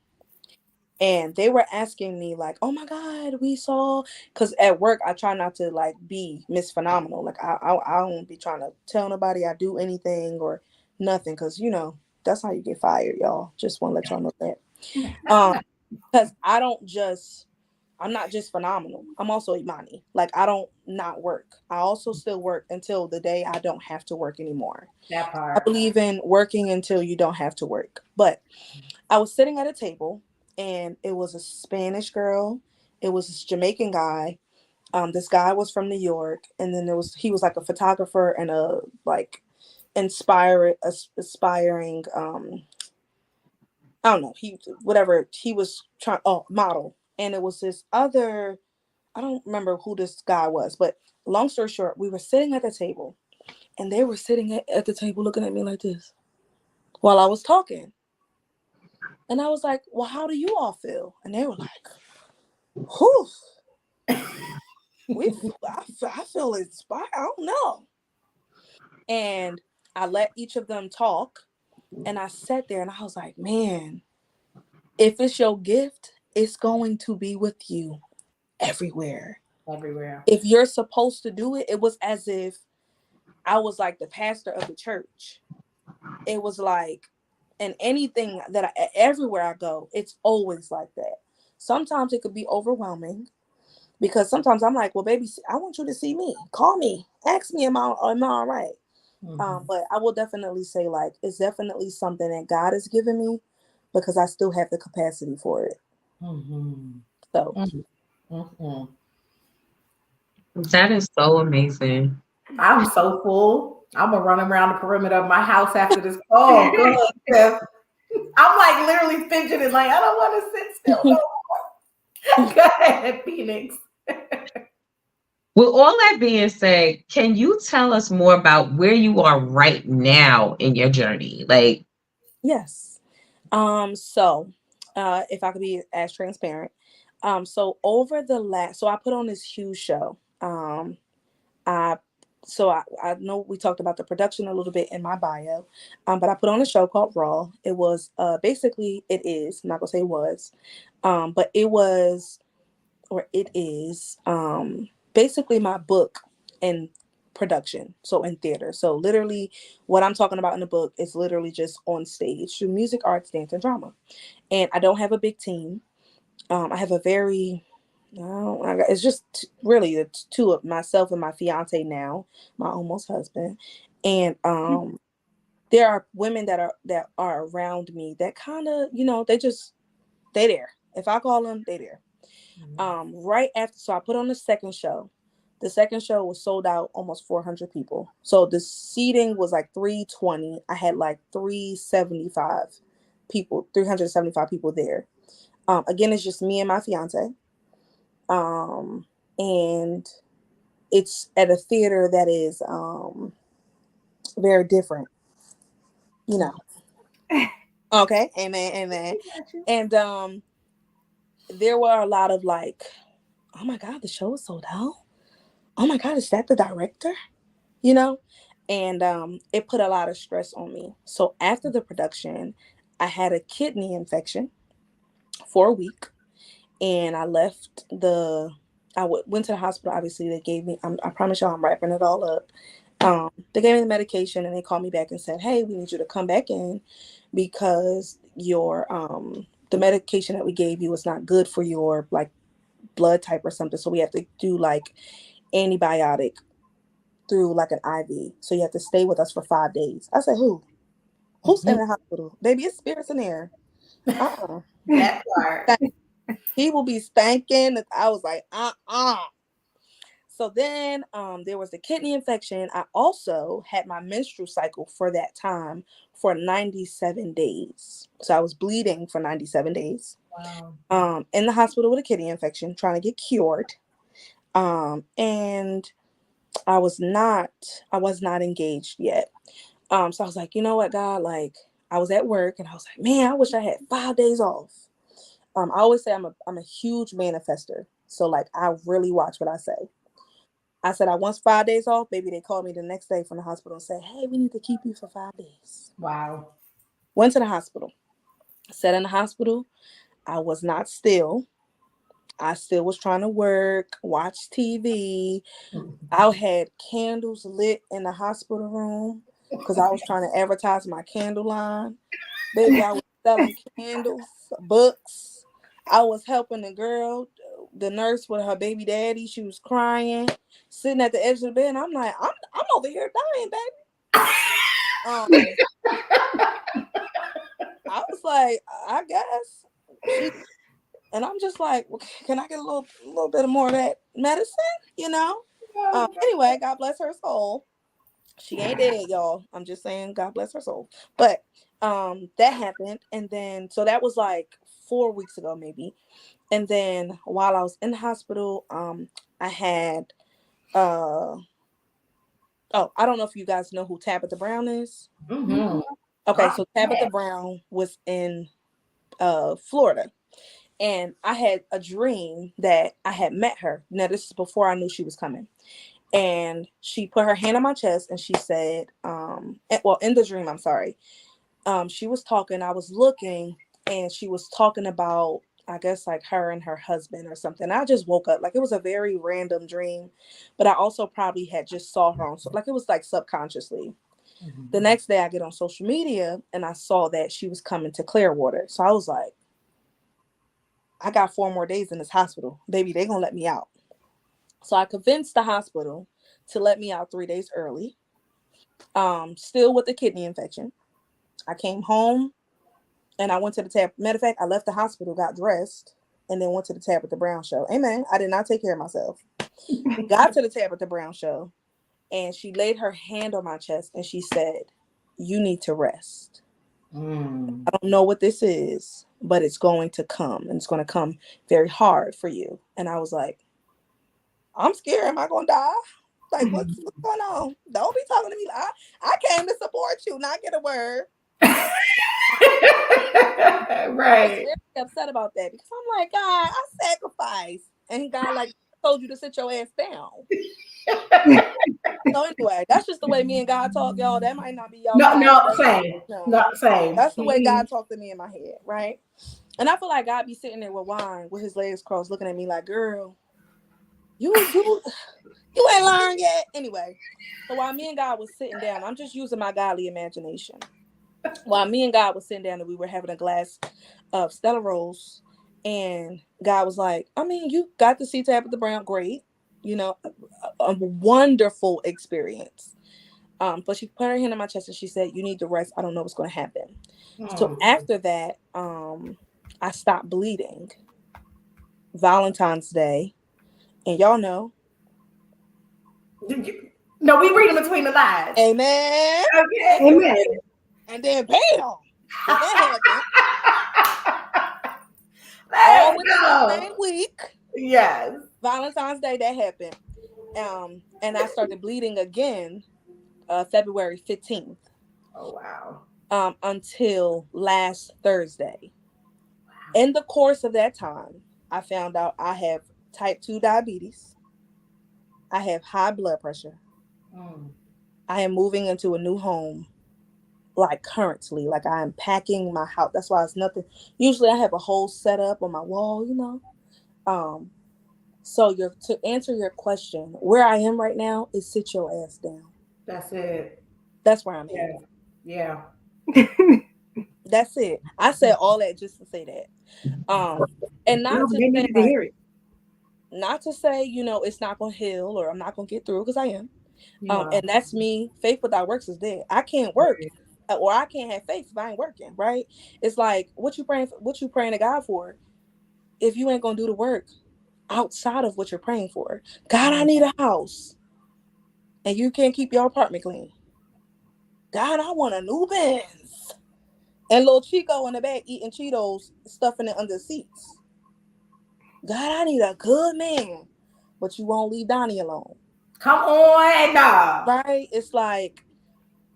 And they were asking me like, "Oh my God, we saw," because at work I try not to like be Miss Phenomenal. Like I don't be trying to tell nobody I do anything or nothing, because that's how you get fired, y'all. Just want to let y'all know that. Because I'm not just phenomenal. I'm also Imani. Like I don't not work. I also still work until the day I don't have to work anymore. That I part. believe in working until you don't have to work. But I was sitting at a table, and it was a Spanish girl. It was this Jamaican guy. This guy was from New York, and then he was like a photographer and a like aspiring I don't know, he was trying, oh, model. And it was this other, I don't remember who this guy was, but long story short, we were sitting at the table, and they were sitting at the table looking at me like this while I was talking. And I was like, well, how do you all feel? And they were like, whew, I feel inspired. I don't know. And I let each of them talk, and I sat there and I was like, man, if it's your gift, it's going to be with you everywhere. Everywhere. If you're supposed to do it, it was as if I was like the pastor of the church. It was like, and anything everywhere I go, it's always like that. Sometimes it could be overwhelming, because sometimes I'm like, well, baby, I want you to see me. Call me. Ask me, am I all right? But I will definitely say, like, it's definitely something that God has given me, because I still have the capacity for it. So. That is so amazing. I'm so full. I'm gonna run around the perimeter of my house after this. Oh, go ahead, Tiff. I'm like literally fidgeting, like I don't want to sit still no more. Go ahead, Phoenix. With all that being said, can you tell us more about where you are right now in your journey? Like, Yes. So, if I could be as transparent, so over the so I put on this huge show. I I know we talked about the production a little bit in my bio, but I put on a show called Raw. It was basically, it is, I'm not gonna say it was, but it was, or it is, basically my book and production. So in theater. So literally what I'm talking about in the book is literally just on stage through music, arts, dance, and drama. And I don't have a big team. I have a very, it's just really the two of myself and my fiance now, my almost husband. And there are women that are around me that kind of, they there. If I call them, they there. Right after, so I put on the second show. The second show was sold out, almost 400 people. So the seating was like 320. I had like 375 people there. Again, it's just me and my fiance. And it's at a theater that is very different, you know. Okay, amen, amen. And there were a lot of like, oh my God, the show is sold out. Oh my God, is that the director? You know? And it put a lot of stress on me. So after the production, I had a kidney infection for a week, and I went to the hospital. Obviously, they gave me, I promise y'all I'm wrapping it all up. They gave me the medication, and they called me back and said, hey, we need you to come back in because your the medication that we gave you was not good for your like blood type or something. So we have to do like antibiotic through like an IV. So you have to stay with us for 5 days. I said, who? Who's in the hospital? Baby, it's spirits in there. Uh-uh. That part. He will be stanking. I was like, So then there was the kidney infection. I also had my menstrual cycle for that time for 97 days. So I was bleeding for 97 days. Wow. In the hospital with a kidney infection, trying to get cured. And I was not engaged yet. So I was like, you know what, God, like I was at work and I was like, man, I wish I had 5 days off. I always say I'm a huge manifester. So like I really watch what I say. I said I want 5 days off. Baby, they called me the next day from the hospital and said, hey, we need to keep you for 5 days. Wow. Went to the hospital. Sat in the hospital. I was not still. I still was trying to work, watch TV. I had candles lit in the hospital room because I was trying to advertise my candle line. Baby, I was selling candles, books. I was helping the girl, the nurse with her baby daddy. She was crying, sitting at the edge of the bed. And I'm like, I'm over here dying, baby. I was like, I guess. And I'm just like, well, can I get a little bit more of that medicine? You know? Anyway, God bless her soul. She ain't dead, y'all. I'm just saying, God bless her soul. But that happened, and then so that was like 4 weeks ago, maybe. And then while I was in the hospital, I had oh, I don't know if you guys know who Tabitha Brown is. Mm-hmm. Okay, so Tabitha Brown was in Florida. And I had a dream that I had met her. Now, this is before I knew she was coming. And she put her hand on my chest and she said, well, in the dream, I'm sorry. She was talking, I was looking, and she was talking about, I guess, like her and her husband or something. I just woke up. Like, it was a very random dream. But I also probably had just saw her on, so like, it was like subconsciously. Mm-hmm. The next day I get on social media and I saw that she was coming to Clearwater. So I was like, I got 4 more days in this hospital. Baby, they gonna let me out. So I convinced the hospital to let me out 3 days early. Still with the kidney infection. I came home and I went to the tab. Matter of fact, I left the hospital, got dressed, and then went to the Tabitha Brown show. Amen. I did not take care of myself. Got to the Tabitha Brown show, and she laid her hand on my chest and she said, you need to rest. I don't know what this is, but it's going to come, and it's going to come very hard for you. And I was like, I'm scared. Am I going to die? Like, what's going on? Don't be talking to me. I came to support you, not get a word. Right. I was very upset about that because I'm like, God, I sacrificed. And God, like, told you to sit your ass down. So anyway, that's just the way me and God talk, y'all. That might not be y'all. Not same. That's the way God talked to me in my head, right? And I feel like God be sitting there with wine, with his legs crossed, looking at me like, girl, you ain't learned yet. Anyway, so while me and God was sitting down, I'm just using my godly imagination. While me and God was sitting down and we were having a glass of Stella Rose, and God was like, I mean, you got to see Tabitha Brown, great. You know, a wonderful experience. But she put her hand on my chest and she said, you need to rest. I don't know what's going to happen. So after that, I stopped bleeding. Valentine's Day. And y'all know. No, we reading between the lines. Amen. Okay. Amen. And then bam. That happened. All within the same week. Yes. Valentine's Day, that happened. And I started bleeding again February 15th. Oh, wow. Until last Thursday. Wow. In the course of that time, I found out I have type 2 diabetes. I have high blood pressure. I am moving into a new home, like currently. Like, I am packing my house. That's why it's nothing. Usually I have a whole setup on my wall, you know. So to answer your question, where I am right now is sit your ass down. That's it. That's where I'm at. Yeah. That's it. I said all that just to say that. And not to say, like, not to say, you know, it's not gonna heal or I'm not gonna get through, because I am. And that's me. Faith without works is dead. I can't work, or I can't have faith if I ain't working. Right? It's like, what you praying to God for? If you ain't gonna do the work, outside of what you're praying for. God, I need a house. And you can't keep your apartment clean. God, I want a new Benz. And little Chico in the back eating Cheetos, stuffing it under seats. God, I need a good man. But you won't leave Donnie alone. Come on. Right? It's like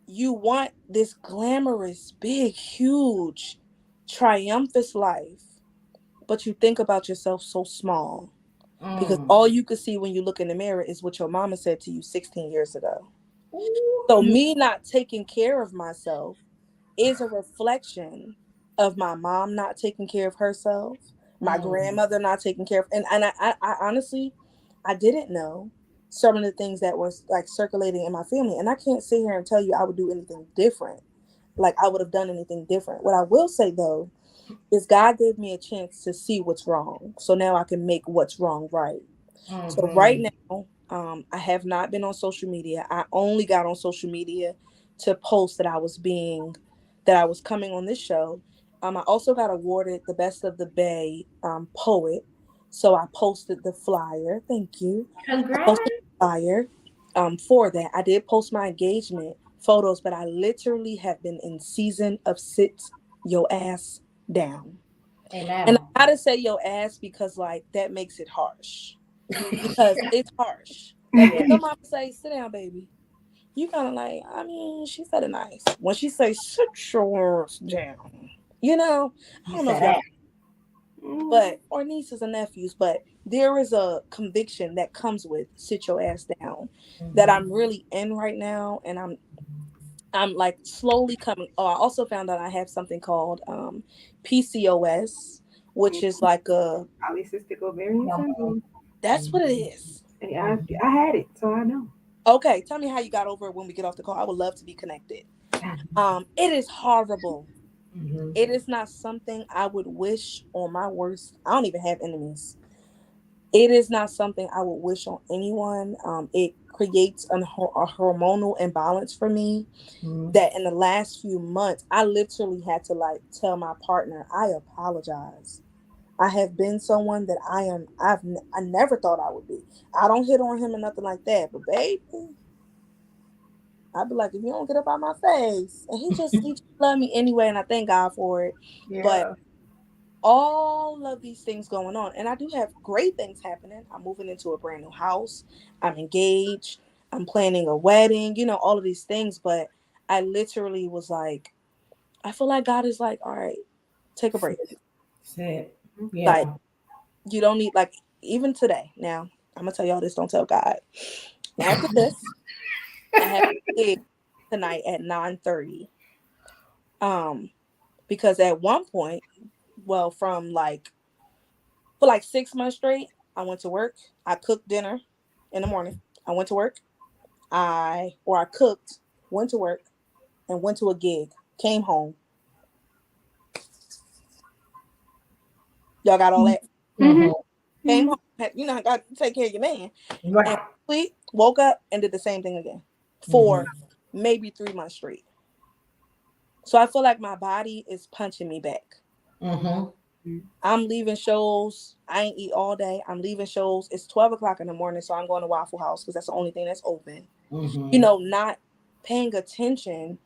you want this glamorous, big, huge, triumphant life. But you think about yourself so small. Because all you could see when you look in the mirror is what your mama said to you 16 years ago. So me not taking care of myself is a reflection of my mom not taking care of herself, my grandmother not taking care of, and I honestly, I didn't know some of the things that was like circulating in my family, and I can't sit here and tell you I would do anything different. Like I would have done anything different. What I will say though is God gave me a chance to see what's wrong, so now I can make what's wrong right. So right now, I have not been on social media. I only got on social media to post that I was coming on this show. I also got awarded the Best of the Bay poet. So I posted the flyer. Thank you. I Congrats. posted the flyer for that. I did post my engagement photos, but I literally have been in season of sit your ass down. And Amen. I gotta say your ass because like that makes it harsh because it's harsh. Like when your mama say, "Sit down, baby," you kind of like, I mean, she said it nice. When she say, "Sit your ass down," I You don't know if said y'all, that. but or nieces and nephews, but there is a conviction that comes with "sit your ass down" that I'm really in right now, and I'm like slowly coming. Oh, I also found out I have something called PCOS, which is like a Polycystic ovarian syndrome. that's what it is. Yeah, I had it, so I know. Okay, tell me how you got over it when we get off the call. I would love to be connected. It is horrible. It is not something I would wish on my worst. I don't even have enemies. It is not something I would wish on anyone. It creates a hormonal imbalance for me that in the last few months, I literally had to like tell my partner, I apologize. I have been someone that I never thought I would be. I don't hit on him or nothing like that, but baby, I'd be like, if you don't get up out my face, and he just loved me anyway, and I thank God for it. But all of these things going on, and I do have great things happening. I'm moving into a brand new house. I'm engaged. I'm planning a wedding. All of these things. But I literally was like, I feel like God is like, all right, take a break. Sit. Like you don't need like even today. Now I'm gonna tell y'all this. Don't tell God. After this, I have a gig tonight at 9:30. Because at one point, well, for like 6 months straight, I went to work. I cooked dinner in the morning. I went to work. I cooked, went to work, and went to a gig. Came home. Y'all got all that? Came home. I got to take care of your man. And sleep, woke up, and did the same thing again for maybe 3 months straight. So I feel like my body is punching me back. I'm leaving shows. I ain't eat all day. I'm leaving shows. It's 12 o'clock in the morning, so I'm going to Waffle House because that's the only thing that's open. Not paying attention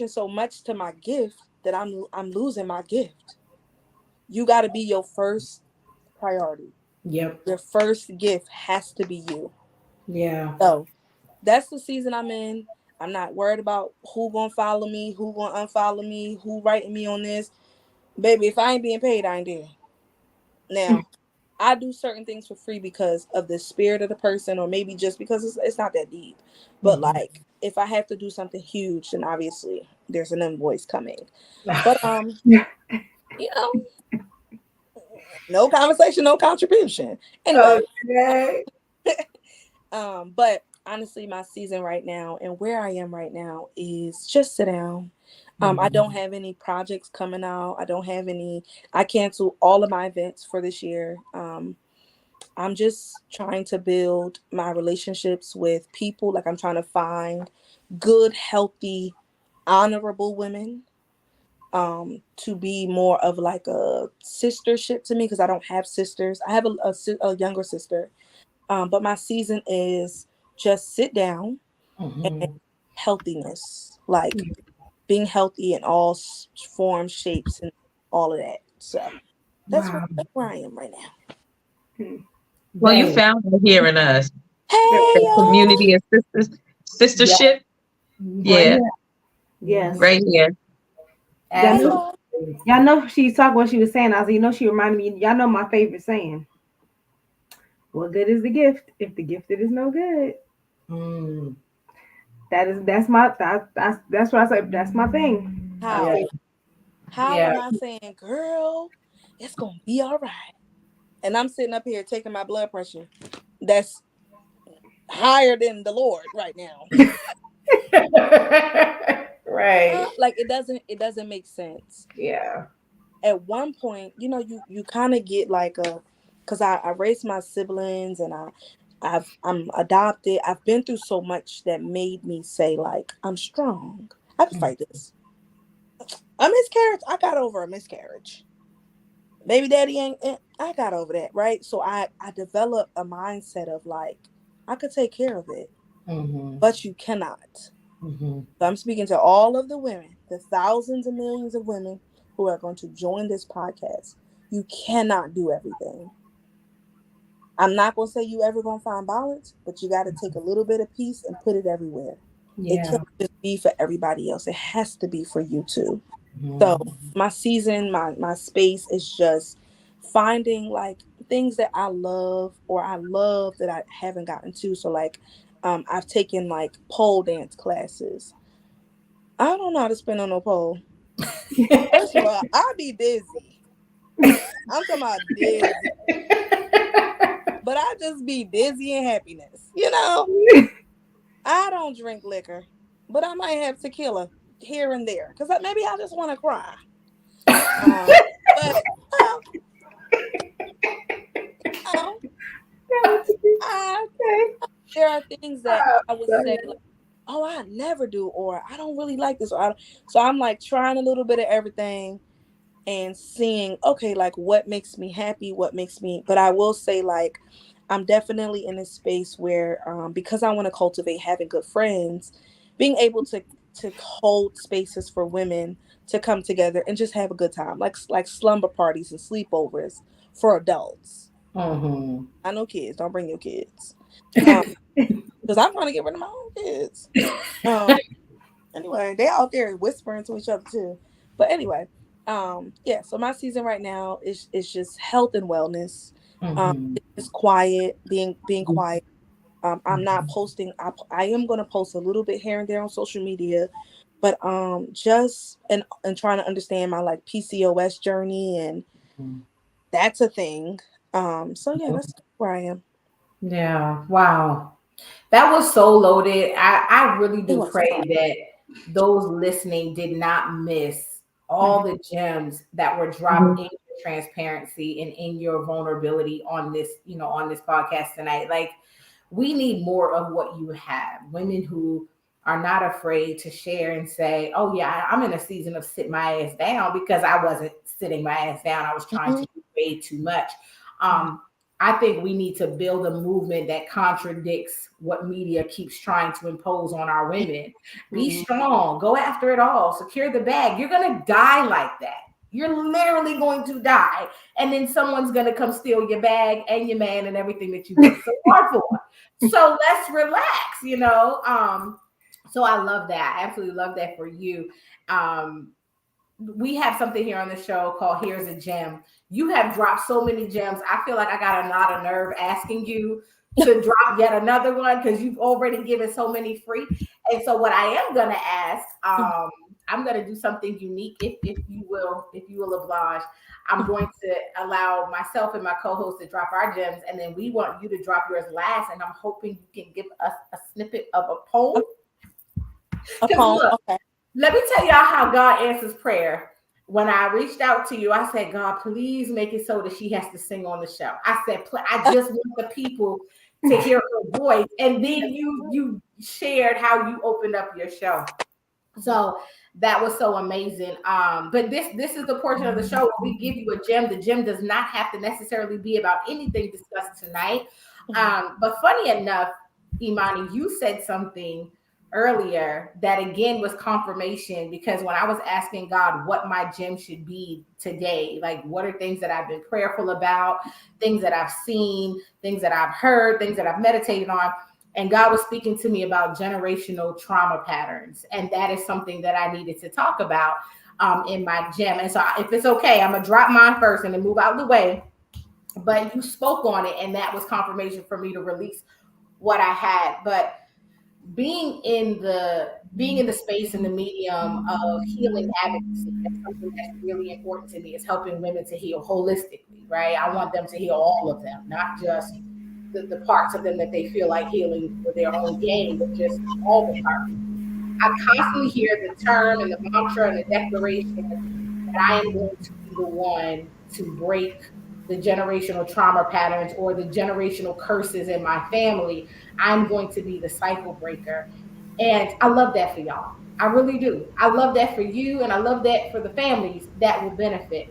so much to my gift that I'm losing my gift. You got to be your first priority. Yep. Your first gift has to be you. Yeah. So that's the season I'm in. I'm not worried about who gonna follow me, who gonna unfollow me, who writing me on this. Baby, if I ain't being paid, I ain't there. Now, I do certain things for free because of the spirit of the person, or maybe just because it's not that deep. But like, if I have to do something huge, then obviously there's an invoice coming. But you know, no conversation, no contribution. Anyway, but honestly, my season right now and where I am right now is just sit down. I don't have any projects coming out. I canceled all of my events for this year. I'm just trying to build my relationships with people. Like I'm trying to find good, healthy, honorable women to be more of like a sistership to me because I don't have sisters. I have a younger sister, but my season is just sit down and healthiness, like being healthy in all forms, shapes, and all of that. So that's where I am right now. Well, you found it hearing us. Hey, The y'all. community of sistership. Yeah, Yes. right here. Y'all Hey, know, y'all. y'all know she's talking what she was saying. I was, she reminded me. Y'all know my favorite saying. What good is the gift if the gifted is no good? That's what I said. That's my thing. How? Yeah. How Yeah. am I saying, girl, it's gonna be all right? And I'm sitting up here taking my blood pressure. That's higher than the Lord right now. Right. Like it doesn't make sense. Yeah. At one point, you kind of get like because I raised my siblings and I'm adopted. I've been through so much that made me say like I'm strong. I can fight this. A miscarriage, I got over a miscarriage. Baby daddy ain't, I got over that, right? So I developed a mindset of like I could take care of it, but you cannot. So I'm speaking to all of the women, the thousands and millions of women who are going to join this podcast. You cannot do everything. I'm not going to say you ever going to find balance, but you got to take a little bit of peace and put it everywhere. It Yeah. can't just be for everybody else. It has to be for you too. So my season, my space is just finding like things that I love or I love that I haven't gotten to. So like I've taken like pole dance classes. I don't know how to spin on no pole. First of all, I'll be dizzy. I'm talking about dizzy. But I just be dizzy in happiness. I don't drink liquor, but I might have tequila here and there because maybe I just want to cry. But uh, I, there are things that I would say like, oh, I never do, or I don't really like this, so I'm like trying a little bit of everything and seeing, okay, like what makes me happy, but I will say like I'm definitely in a space where because I want to cultivate having good friends, being able to hold spaces for women to come together and just have a good time, like slumber parties and sleepovers for adults. I know kids, don't bring your kids. Because I'm trying to get rid of my own kids. Anyway, they out there whispering to each other too. But anyway, yeah. So my season right now is just health and wellness. It's quiet, being quiet. I'm not posting. I am going to post a little bit here and there on social media, but just and trying to understand my like PCOS journey, and that's a thing. So yeah, that's where I am. Yeah. Wow. That was so loaded. I really It do was. pray that those listening did not miss all the gems that were dropped in your transparency and in your vulnerability on this, on this podcast tonight. Like, we need more of what you have. Women who are not afraid to share and say, oh yeah, I'm in a season of sit my ass down, because I wasn't sitting my ass down. I was trying to do way too much. I think we need to build a movement that contradicts what media keeps trying to impose on our women. Be strong, go after it all, secure the bag. You're going to die like that. You're literally going to die. And then someone's going to come steal your bag and your man and everything that you worked so hard for. So let's relax. So I love that. I absolutely love that for you. We have something here on the show called Here's a Gem. You have dropped so many gems. I feel like I got a lot of nerve asking you to drop yet another one, because you've already given so many free. And so what I am going to ask, I'm going to do something unique, if you will oblige. I'm going to allow myself and my co-host to drop our gems, and then we want you to drop yours last. And I'm hoping you can give us a snippet of a poem. Look, Okay. let me tell y'all how God answers prayer. When I reached out to you, I said, God, please make it so that she has to sing on the show. I said, I just want the people to hear her voice. And then you shared how you opened up your show. So that was so amazing. But this is the portion of the show where we give you a gem. The gem does not have to necessarily be about anything discussed tonight. But funny enough, Imani, you said something earlier that again was confirmation, because when I was asking God what my gem should be today, like what are things that I've been prayerful about, things that I've seen, things that I've heard, things that I've meditated on, and God was speaking to me about generational trauma patterns. And that is something that I needed to talk about in my gem. And so if it's okay, I'm going to drop mine first and then move out of the way. But you spoke on it, and that was confirmation for me to release what I had. But being in the space and the medium of healing advocacy, that's something that's really important to me, is helping women to heal holistically, right? I want them to heal all of them, not just the parts of them that they feel like healing for their own gain, but just all the parts. I constantly hear the term and the mantra and the declaration that I am going to be the one to break the generational trauma patterns or the generational curses in my family. I'm going to be the cycle breaker. And I love that for y'all. I really do. I love that for you, and I love that for the families that will benefit.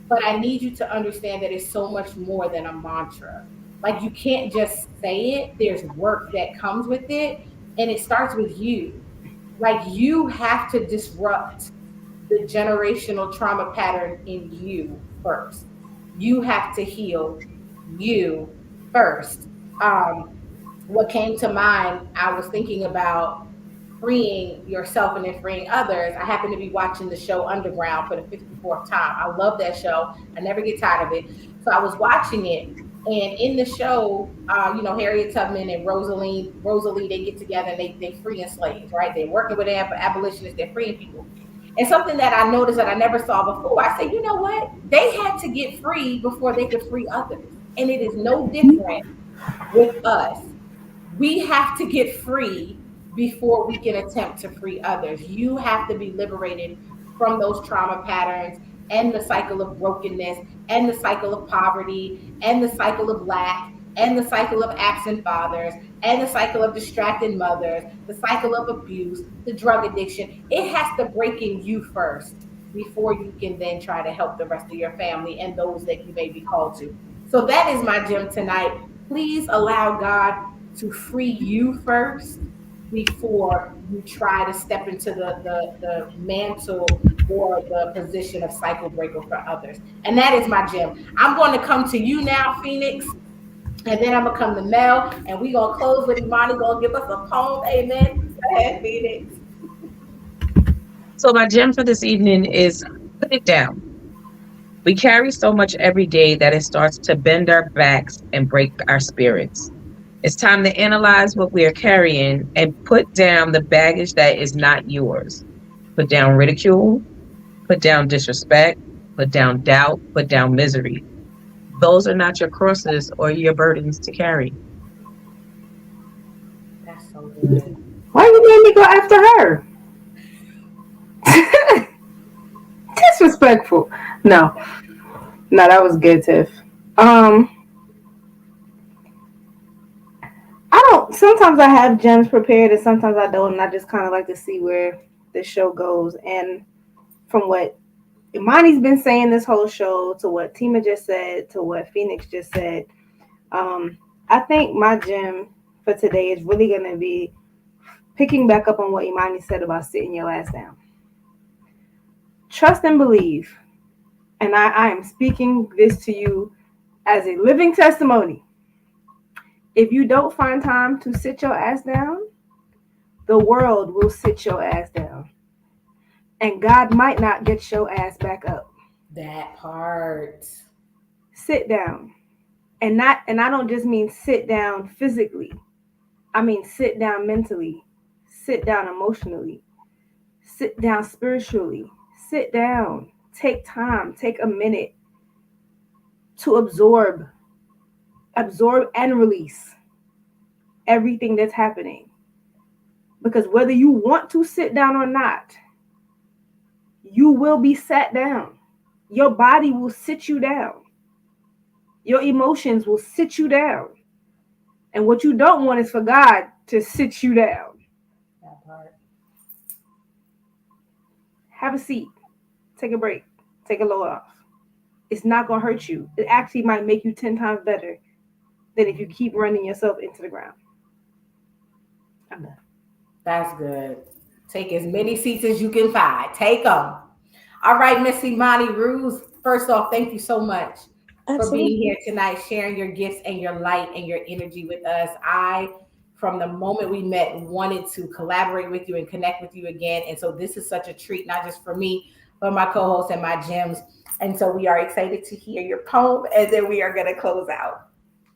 But I need you to understand that it's so much more than a mantra. Like, you can't just say it, there's work that comes with it, and it starts with you. Like, you have to disrupt the generational trauma pattern in you first. You have to heal you first. Um, what came to mind, I was thinking about freeing yourself and then freeing others. I happen to be watching the show Underground for the 54th time. I love that show. I never get tired of it. So I was watching it. And in the show, Harriet Tubman and Rosalie, they get together and they freeing slaves, right? They're working with abolitionists, they're freeing people. And something that I noticed that I never saw before, I said, you know what? They had to get free before they could free others. And it is no different with us. We have to get free before we can attempt to free others. You have to be liberated from those trauma patterns and the cycle of brokenness and the cycle of poverty and the cycle of lack and the cycle of absent fathers and the cycle of distracted mothers, the cycle of abuse, the drug addiction. It has to break in you first before you can then try to help the rest of your family and those that you may be called to. So that is my gem tonight. Please allow God to free you first before you try to step into the mantle or the position of cycle breaker for others. And that is my gem. I'm going to come to you now, Phoenix, and then I'm going to come to Mel, and we're going to close with Imani going to give us a poem. Amen. Go ahead, Phoenix. So my gem for this evening is put it down. We carry so much every day that it starts to bend our backs and break our spirits. It's time to analyze what we are carrying and put down the baggage that is not yours. Put down ridicule, put down disrespect, put down doubt, put down misery. Those are not your crosses or your burdens to carry. That's so good. Why you made me go after her? Disrespectful. No, that was good, Tiff. I don't. Sometimes I have gems prepared, and sometimes I don't, and I just kind of like to see where the show goes. And from what Imani's been saying this whole show, to what Tima just said, to what Phoenix just said, I think my gem for today is really going to be picking back up on what Imani said about sitting your ass down. Trust and believe. And I am speaking this to you as a living testimony. If you don't find time to sit your ass down, the world will sit your ass down. And God might not get your ass back up. That part. Sit down. And I don't just mean sit down physically. I mean sit down mentally. Sit down emotionally. Sit down spiritually. Sit down. Take time. Take a minute to absorb and release everything that's happening. Because whether you want to sit down or not, you will be sat down. Your body will sit you down. Your emotions will sit you down. And what you don't want is for God to sit you down. That part. have a seat, take a break, take a load off. It's not gonna hurt you. It actually might make you 10 times better than if you keep running yourself into the ground. I'm done. That's good. Take as many seats as you can find. Take them. All right, Miss Imani Ruz. First off, thank you so much for Absolutely. being here tonight, sharing your gifts and your light and your energy with us. I, from the moment we met, wanted to collaborate with you and connect with you again. And so this is such a treat, not just for me, but my co-hosts and my gems. And so we are excited to hear your poem, and then we are going to close out.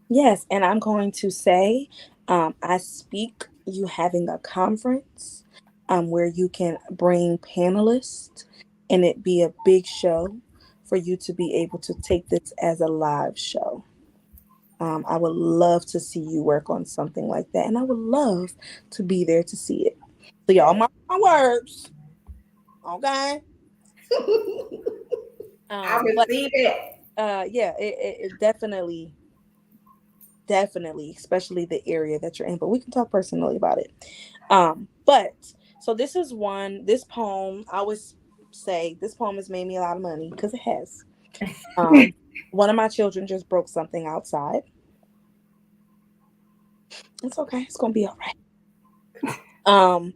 Yes, and I'm going to say, I speak you having a conference where you can bring panelists and it be a big show for you to be able to take this as a live show. I would love to see you work on something like that, and I would love to be there to see it. So y'all mark my words, okay? I But receive it. yeah, it definitely, especially the area that you're in. But we can talk personally about it. But so this poem. I always say this poem has made me a lot of money because it has. One of my children just broke something outside. It's okay. It's gonna be all right.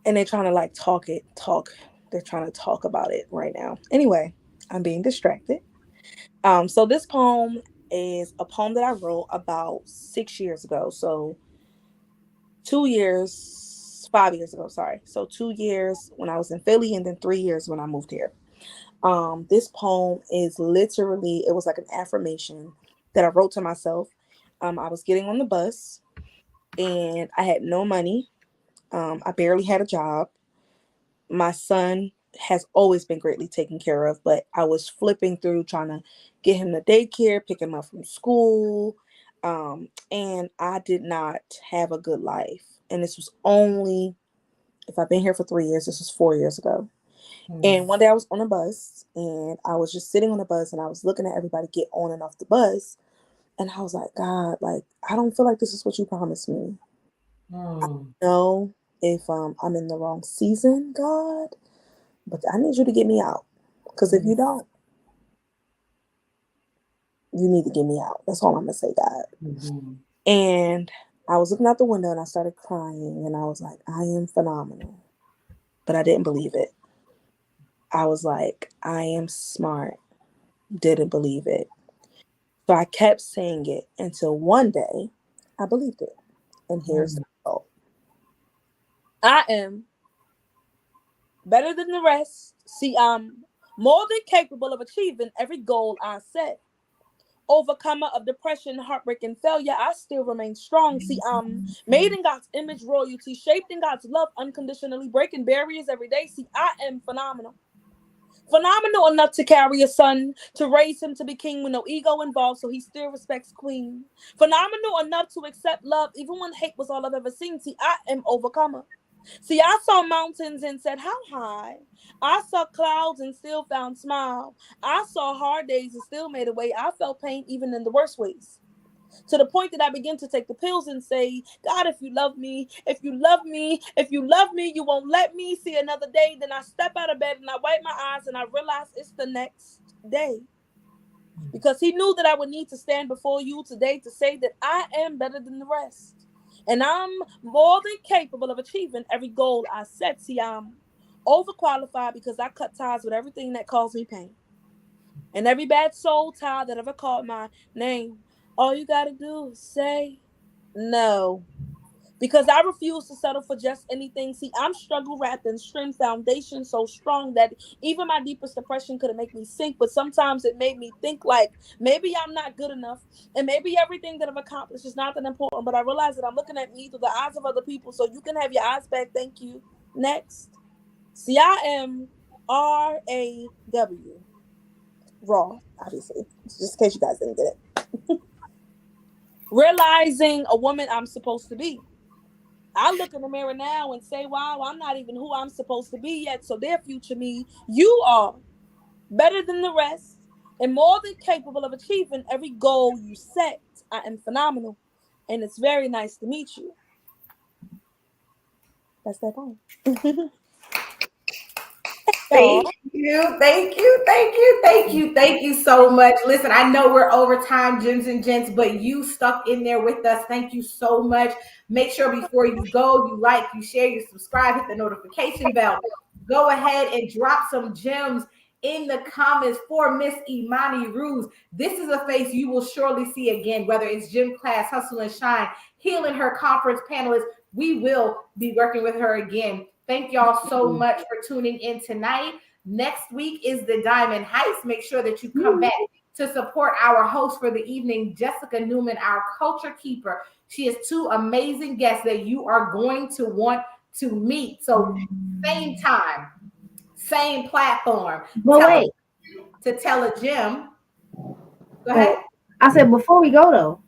And they're trying to like talk. They're trying to talk about it right now. Anyway, I'm being distracted. So this poem is a poem that I wrote about 6 years ago. So 2 years, 5 years ago, sorry. So 2 years when I was in Philly and then 3 years when I moved here. This poem is literally, it was like an affirmation that I wrote to myself. I was getting on the bus and I had no money. I barely had a job. My son has always been greatly taken care of, but I was flipping through trying to get him to daycare, pick him up from school. And I did not have a good life. And this was only, if I've been here for 3 years, this was 4 years ago. And one day I was on a bus and I was just sitting on the bus and I was looking at everybody get on and off the bus. And I was like, God, like, I don't feel like this is what you promised me. I don't know if I'm in the wrong season, God, but I need you to get me out. Because if you don't, you need to get me out. That's all I'm going to say, God. And I was looking out the window and I started crying and I was like, I am phenomenal. But I didn't believe it. I was like, I am smart. Didn't believe it. So I kept saying it until one day I believed it. And here's the result. I am better than the rest. See, I'm more than capable of achieving every goal I set. Overcomer of depression, heartbreak, and failure, I still remain strong. See, I'm made in God's image, royalty, shaped in God's love, unconditionally breaking barriers every day. See, I am phenomenal. Phenomenal enough to carry a son, to raise him to be king with no ego involved, so he still respects queen. Phenomenal enough to accept love, even when hate was all I've ever seen. See, I am overcomer. See, I saw mountains and said, how high? I saw clouds and still found smile. I saw hard days and still made a way. I felt pain even in the worst ways. To the point that I began to take the pills and say, God, if you love me, if you love me, if you love me, you won't let me see another day. Then I step out of bed and I wipe my eyes and I realize it's the next day. Because he knew that I would need to stand before you today to say that I am better than the rest. And I'm more than capable of achieving every goal I set. See, I'm overqualified because I cut ties with everything that caused me pain. And every bad soul tie that ever called my name. All you gotta do is say no. Because I refuse to settle for just anything. See, I'm struggle wrapped in strength foundation so strong that even my deepest depression couldn't make me sink. But sometimes it made me think like maybe I'm not good enough. And maybe everything that I've accomplished is not that important. But I realize that I'm looking at me through the eyes of other people. So you can have your eyes back. Thank you. Next. See, I am RAW. Raw, obviously. Just in case you guys didn't get it. Realizing a woman I'm supposed to be. I look in the mirror now and say, wow, I'm not even who I'm supposed to be yet. So their future me, you are better than the rest and more than capable of achieving every goal you set. I am phenomenal. And it's very nice to meet you. That's that poem. Thank you so much. Listen, I know we're over time, gems and gents, but you stuck in there with us. Thank you so much. Make sure before you go, you like, you share, you subscribe, hit the notification bell. Go ahead and drop some gems in the comments for Miss Imani Ruz. This is a face you will surely see again, whether it's gym class, hustle and shine, healing her conference panelists. We will be working with her again. Thank y'all so much for tuning in tonight. Next week is the Diamond Heist. Make sure that you come back to support our host for the evening, Jessica Newman, our culture keeper. She has two amazing guests that you are going to want to meet. So same time, same platform. To tell a gem. Go ahead. I said before we go though,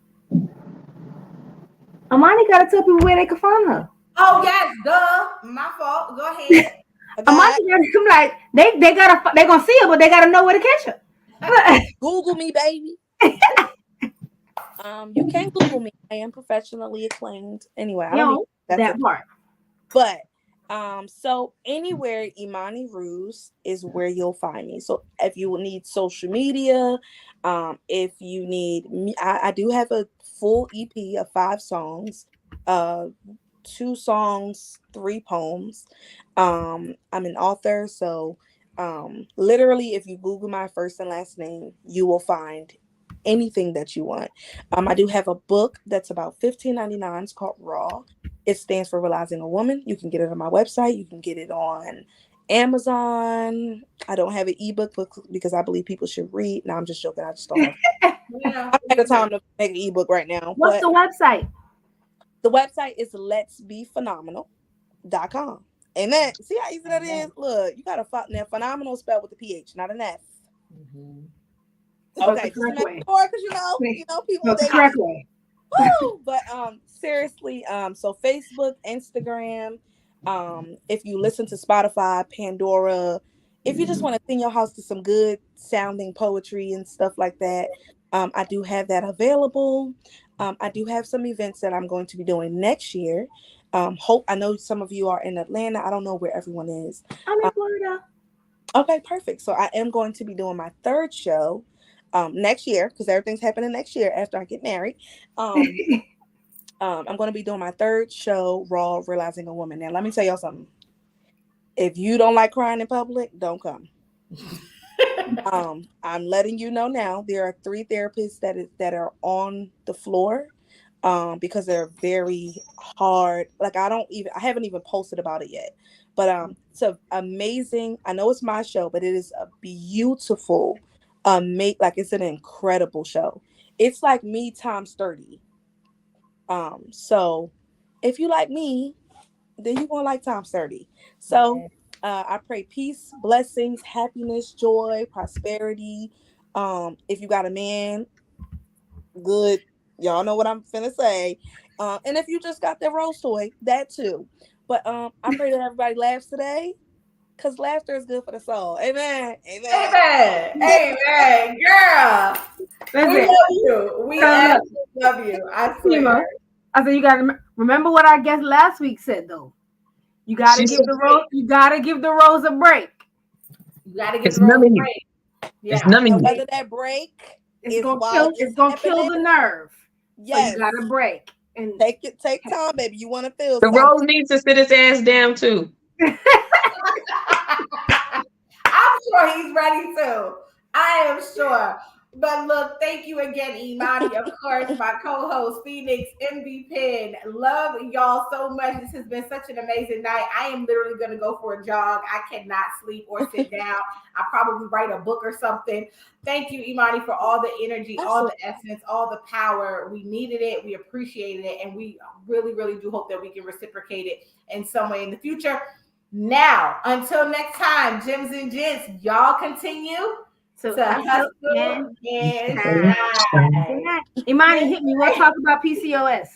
Imani got to tell people where they can find her. Oh yes, duh. My fault. Go ahead. Imani got to come like they gonna see her, but they gotta know where to catch her. Google me, baby. You can't Google me. I am professionally acclaimed. Anyway, I don't know that part. But so anywhere Imani Ruz is where you'll find me. So if you need social media, if you need me, I do have a full EP of 5 songs, 2 songs, 3 poems. I'm an author, so literally if you Google my first and last name, you will find anything that you want. I do have a book that's about $15.99. It's called Raw. It stands for Realizing a Woman. You can get it on my website. You can get it on Amazon. I don't have an ebook because I believe people should read. No, I'm just joking. I just don't have I don't have the time to make an ebook right now. What's the website? The website is letsbephenomenal.com. Amen. See how easy that is? Look, you got to now phenomenal spelled with a PH, not an F. Okay, just make sure because you know people the correct way. Woo! But seriously, so Facebook, Instagram, if you listen to Spotify, Pandora, if you just want to sing your house to some good sounding poetry and stuff like that, I do have that available. I do have some events that I'm going to be doing next year. I know some of you are in Atlanta. I don't know where everyone is. I'm in Florida. Okay, perfect. So I am going to be doing my 3rd show next year because everything's happening next year after I get married. I'm going to be doing my 3rd show, Raw, Realizing a Woman. Now, let me tell y'all something. If you don't like crying in public, don't come. I'm letting you know now. There are 3 therapists that are on the floor because they're very hard. Like I haven't even posted about it yet. But it's amazing. I know it's my show, but it is a beautiful, like it's an incredible show. It's like me times 30. So if you like me, then you're gonna like times 30. So I pray peace, blessings, happiness, joy, prosperity. If you got a man, good. Y'all know what I'm finna say. And if you just got that rose toy, that too. But I pray that everybody laughs today, because laughter is good for the soul. Amen. Amen. Amen. Girl. We love you. We love you. I swear. I said you gotta remember what our guest last week said though. You gotta give the rose. You gotta give the rose a break. You gotta give the rose a break. Yeah. It's numbing. Whether that break it's gonna kill the nerve. Yes. So you gotta break. And take time, baby. You want to feel the rose needs to sit his ass down too. I'm sure he's ready too. I am sure. But look, thank you again, Imani, of course, my co-host, Phoenix, MV Pen. Love y'all so much. This has been such an amazing night. I am literally going to go for a jog. I cannot sleep or sit down. I'll probably write a book or something. Thank you, Imani, for all the energy, all the essence, all the power. We needed it. We appreciated it. And we really, really do hope that we can reciprocate it in some way in the future. Now, until next time, gems and gents, y'all continue to hustle and shine. Imani, hit me. We'll talk about PCOS.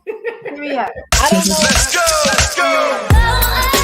Hit me up. I don't know. Let's go.